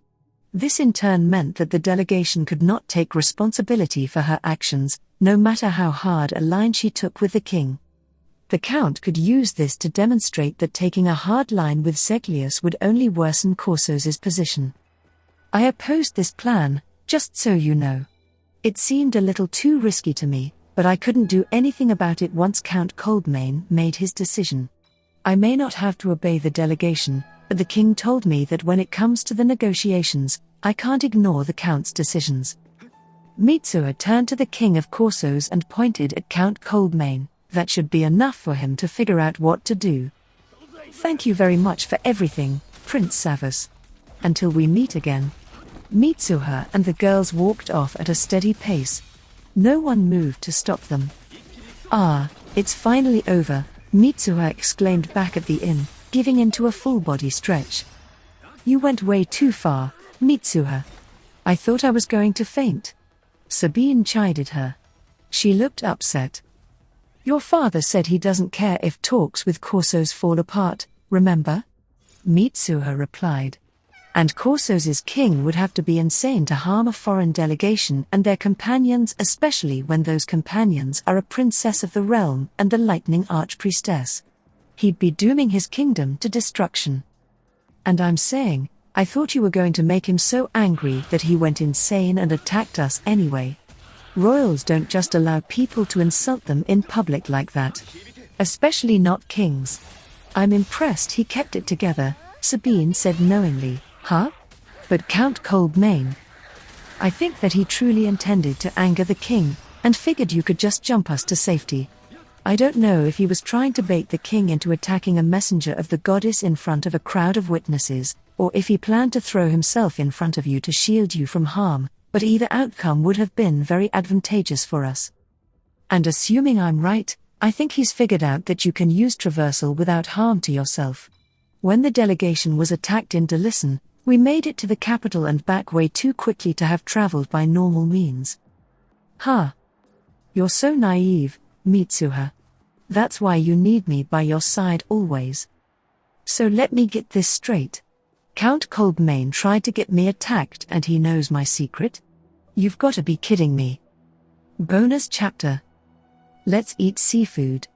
This in turn meant that the delegation could not take responsibility for her actions, no matter how hard a line she took with the king. The Count could use this to demonstrate that taking a hard line with Zeglius would only worsen Corsos's position. I opposed this plan, just so you know. It seemed a little too risky to me, but I couldn't do anything about it once Count Coldmane made his decision. I may not have to obey the delegation, but the king told me that when it comes to the negotiations, I can't ignore the Count's decisions. Mitsuha turned to the king of Corsos and pointed at Count Coldmane. That should be enough for him to figure out what to do. Thank you very much for everything, Prince Savas. Until we meet again. Mitsuha and the girls walked off at a steady pace. No one moved to stop them. "Ah, it's finally over," Mitsuha exclaimed back at the inn, giving into a full-body stretch. "You went way too far, Mitsuha. I thought I was going to faint." Sabine chided her. She looked upset. "Your father said he doesn't care if talks with Corsos fall apart, remember?" Mitsuha replied. "And Corsos's king would have to be insane to harm a foreign delegation and their companions, especially when those companions are a princess of the realm and the lightning archpriestess. He'd be dooming his kingdom to destruction. And I'm saying, I thought you were going to make him so angry that he went insane and attacked us anyway. Royals don't just allow people to insult them in public like that. Especially not kings. I'm impressed he kept it together," Sabine said knowingly. "Huh? But Count Coldmane. I think that he truly intended to anger the king, and figured you could just jump us to safety. I don't know if he was trying to bait the king into attacking a messenger of the goddess in front of a crowd of witnesses, or if he planned to throw himself in front of you to shield you from harm, but either outcome would have been very advantageous for us. And assuming I'm right, I think he's figured out that you can use traversal without harm to yourself. When the delegation was attacked in Delisson, we made it to the capital and back way too quickly to have traveled by normal means." "Huh. You're so naive, Mitsuha. That's why you need me by your side always. So let me get this straight. Count Coldmane tried to get me attacked and he knows my secret? You've got to be kidding me." Bonus chapter. Let's eat seafood.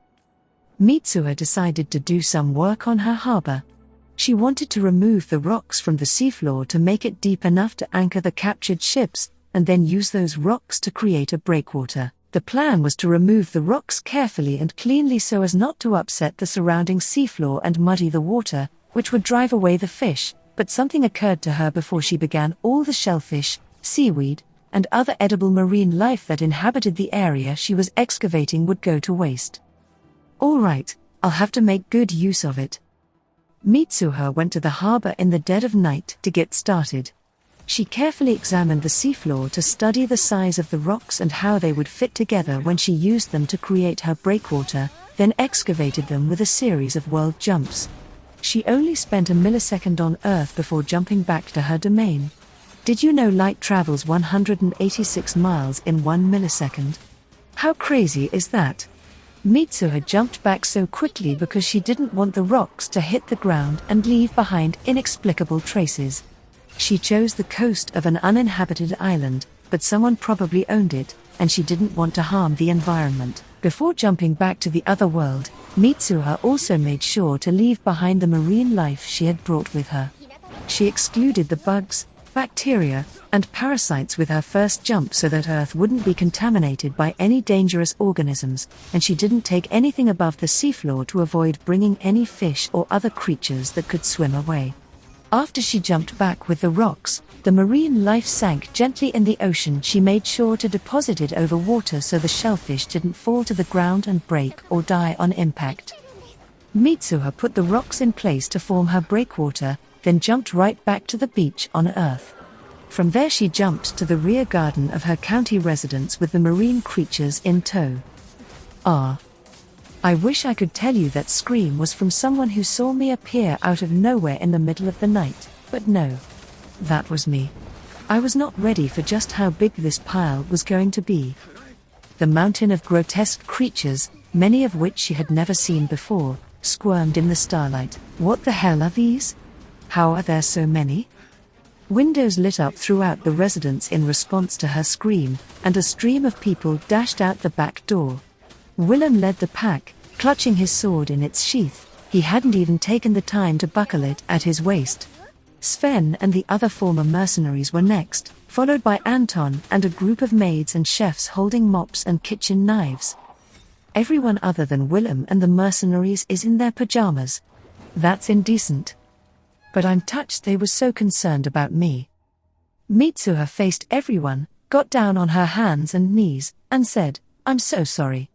Mitsuha decided to do some work on her harbor. She wanted to remove the rocks from the seafloor to make it deep enough to anchor the captured ships, and then use those rocks to create a breakwater. The plan was to remove the rocks carefully and cleanly so as not to upset the surrounding seafloor and muddy the water, which would drive away the fish, but something occurred to her before she began. All the shellfish, seaweed, and other edible marine life that inhabited the area she was excavating would go to waste. "All right, I'll have to make good use of it." Mitsuha went to the harbor in the dead of night to get started. She carefully examined the seafloor to study the size of the rocks and how they would fit together when she used them to create her breakwater, then excavated them with a series of world jumps. She only spent a millisecond on Earth before jumping back to her domain. Did you know light travels 186 miles in 1 millisecond? How crazy is that? Mitsuha jumped back so quickly because she didn't want the rocks to hit the ground and leave behind inexplicable traces. She chose the coast of an uninhabited island, but someone probably owned it, and she didn't want to harm the environment. Before jumping back to the other world, Mitsuha also made sure to leave behind the marine life she had brought with her. She excluded the bugs, bacteria, and parasites with her first jump so that Earth wouldn't be contaminated by any dangerous organisms, and she didn't take anything above the seafloor to avoid bringing any fish or other creatures that could swim away. After she jumped back with the rocks, the marine life sank gently in the ocean. She made sure to deposit it over water so the shellfish didn't fall to the ground and break or die on impact. Mitsuha put the rocks in place to form her breakwater, then jumped right back to the beach on Earth. From there she jumped to the rear garden of her county residence with the marine creatures in tow. I wish I could tell you that scream was from someone who saw me appear out of nowhere in the middle of the night, but no. That was me. I was not ready for just how big this pile was going to be. The mountain of grotesque creatures, many of which she had never seen before, squirmed in the starlight. What the hell are these? How are there so many? Windows lit up throughout the residence in response to her scream, and a stream of people dashed out the back door. Willem led the pack, clutching his sword in its sheath. He hadn't even taken the time to buckle it at his waist. Sven and the other former mercenaries were next, followed by Anton and a group of maids and chefs holding mops and kitchen knives. Everyone other than Willem and the mercenaries is in their pajamas. That's indecent. But I'm touched they were so concerned about me. Mitsuha faced everyone, got down on her hands and knees, and said, "I'm so sorry.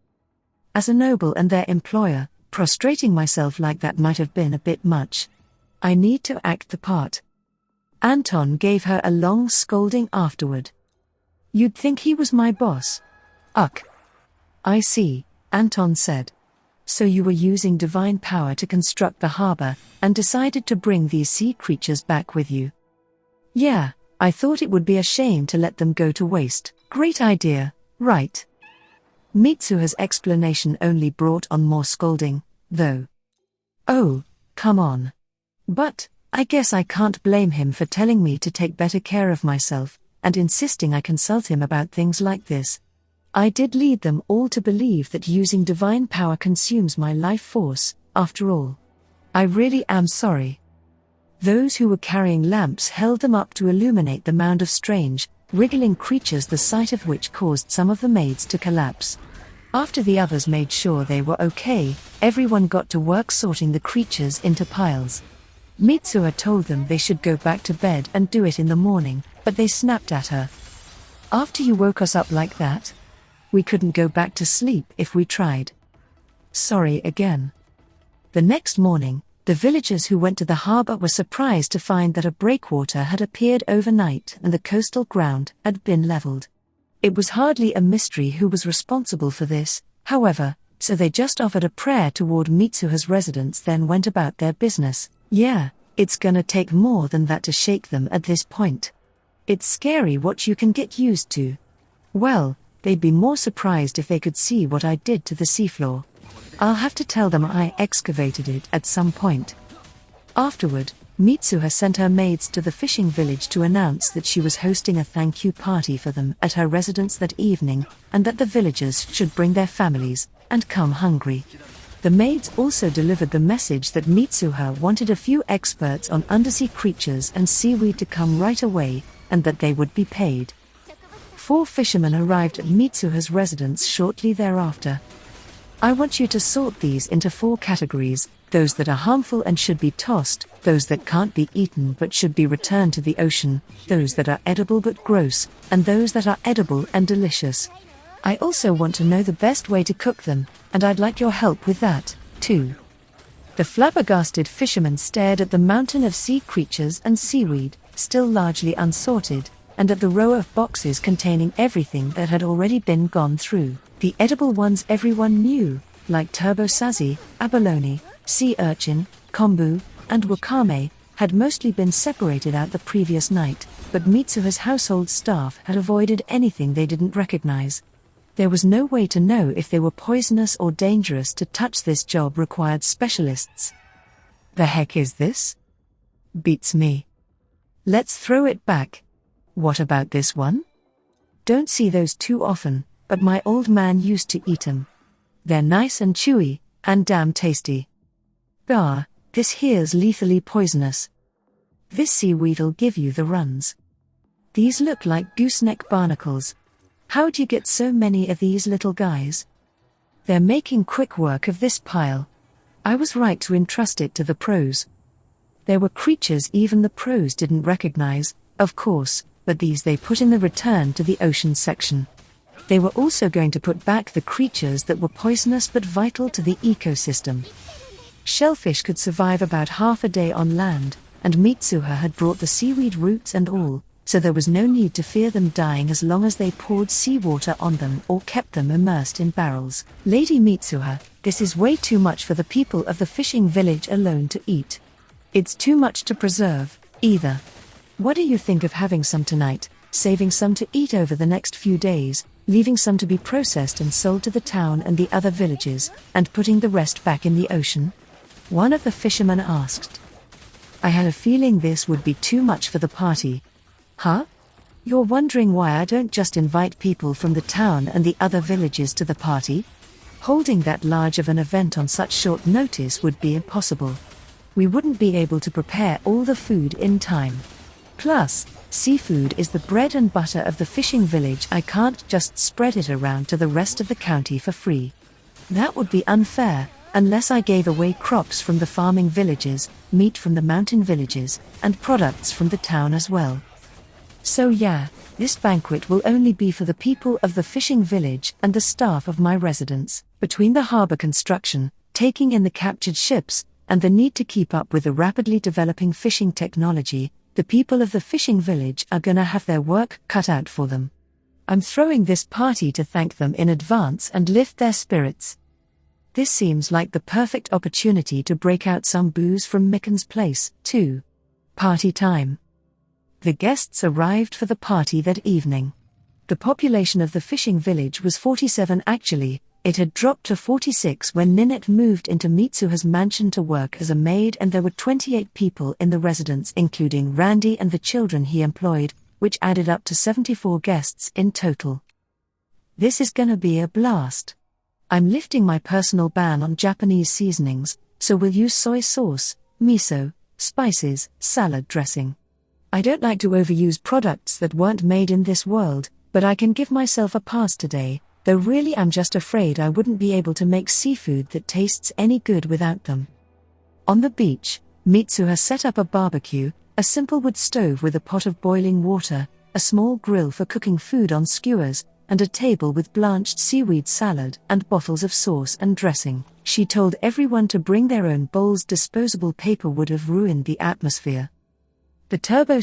As a noble and their employer, prostrating myself like that might have been a bit much. I need to act the part." Anton gave her a long scolding afterward. "You'd think he was my boss." "Ugh. I see," Anton said. "So you were using divine power to construct the harbor, and decided to bring these sea creatures back with you." "Yeah, I thought it would be a shame to let them go to waste." "Great idea, right?" Mitsuha's explanation only brought on more scolding, though. "Oh, come on. But, I guess I can't blame him for telling me to take better care of myself, and insisting I consult him about things like this. I did lead them all to believe that using divine power consumes my life force, after all. I really am sorry." Those who were carrying lamps held them up to illuminate the mound of strange, wriggling creatures, the sight of which caused some of the maids to collapse. After the others made sure they were okay, everyone got to work sorting the creatures into piles. Mitsuha told them they should go back to bed and do it in the morning, but they snapped at her. "After you woke us up like that? We couldn't go back to sleep if we tried." "Sorry again." The next morning, the villagers who went to the harbor were surprised to find that a breakwater had appeared overnight and the coastal ground had been leveled. It was hardly a mystery who was responsible for this, however, so they just offered a prayer toward Mitsuha's residence, then went about their business. Yeah, it's gonna take more than that to shake them at this point. It's scary what you can get used to. Well, they'd be more surprised if they could see what I did to the seafloor. I'll have to tell them I excavated it at some point. Afterward, Mitsuha sent her maids to the fishing village to announce that she was hosting a thank you party for them at her residence that evening, and that the villagers should bring their families, and come hungry. The maids also delivered the message that Mitsuha wanted a few experts on undersea creatures and seaweed to come right away, and that they would be paid. 4 fishermen arrived at Mitsuha's residence shortly thereafter. "I want you to sort these into 4 categories, those that are harmful and should be tossed, those that can't be eaten but should be returned to the ocean, those that are edible but gross, and those that are edible and delicious. I also want to know the best way to cook them, and I'd like your help with that, too." The flabbergasted fishermen stared at the mountain of sea creatures and seaweed, still largely unsorted, and at the row of boxes containing everything that had already been gone through. The edible ones everyone knew, like turbosazi, abalone, sea urchin, kombu, and wakame, had mostly been separated out the previous night, but Mitsuha's household staff had avoided anything they didn't recognize. There was no way to know if they were poisonous or dangerous. To touch this job required specialists. The heck is this? Beats me. Let's throw it back. What about this one? Don't see those too often, but my old man used to eat 'em. They're nice and chewy, and damn tasty. This here's lethally poisonous. This seaweed'll give you the runs. These look like gooseneck barnacles. How'd you get so many of these little guys? They're making quick work of this pile. I was right to entrust it to the pros. There were creatures even the pros didn't recognize, of course, but these they put in the return to the ocean section. They were also going to put back the creatures that were poisonous but vital to the ecosystem. Shellfish could survive about half a day on land, and Mitsuha had brought the seaweed roots and all, so there was no need to fear them dying as long as they poured seawater on them or kept them immersed in barrels. Lady Mitsuha, this is way too much for the people of the fishing village alone to eat. It's too much to preserve, either. What do you think of having some tonight, saving some to eat over the next few days, leaving some to be processed and sold to the town and the other villages, and putting the rest back in the ocean? One of the fishermen asked. I had a feeling this would be too much for the party. Huh? You're wondering why I don't just invite people from the town and the other villages to the party? Holding that large of an event on such short notice would be impossible. We wouldn't be able to prepare all the food in time. Plus, seafood is the bread and butter of the fishing village. I can't just spread it around to the rest of the county for free. That would be unfair, unless I gave away crops from the farming villages, meat from the mountain villages, and products from the town as well. So yeah, this banquet will only be for the people of the fishing village and the staff of my residence. Between the harbor construction, taking in the captured ships, and the need to keep up with the rapidly developing fishing technology, the people of the fishing village are gonna have their work cut out for them. I'm throwing this party to thank them in advance and lift their spirits. This seems like the perfect opportunity to break out some booze from Micken's place, too. Party time. The guests arrived for the party that evening. The population of the fishing village was 47 actually. It had dropped to 46 when Ninette moved into Mitsuha's mansion to work as a maid, and there were 28 people in the residence including Randy and the children he employed, which added up to 74 guests in total. This is gonna be a blast. I'm lifting my personal ban on Japanese seasonings, so we'll use soy sauce, miso, spices, salad dressing. I don't like to overuse products that weren't made in this world, but I can give myself a pass today, though really I'm just afraid I wouldn't be able to make seafood that tastes any good without them. On the beach, Mitsuha set up a barbecue, a simple wood stove with a pot of boiling water, a small grill for cooking food on skewers, and a table with blanched seaweed salad and bottles of sauce and dressing. She told everyone to bring their own bowls. Disposable paper would have ruined the atmosphere. The turbo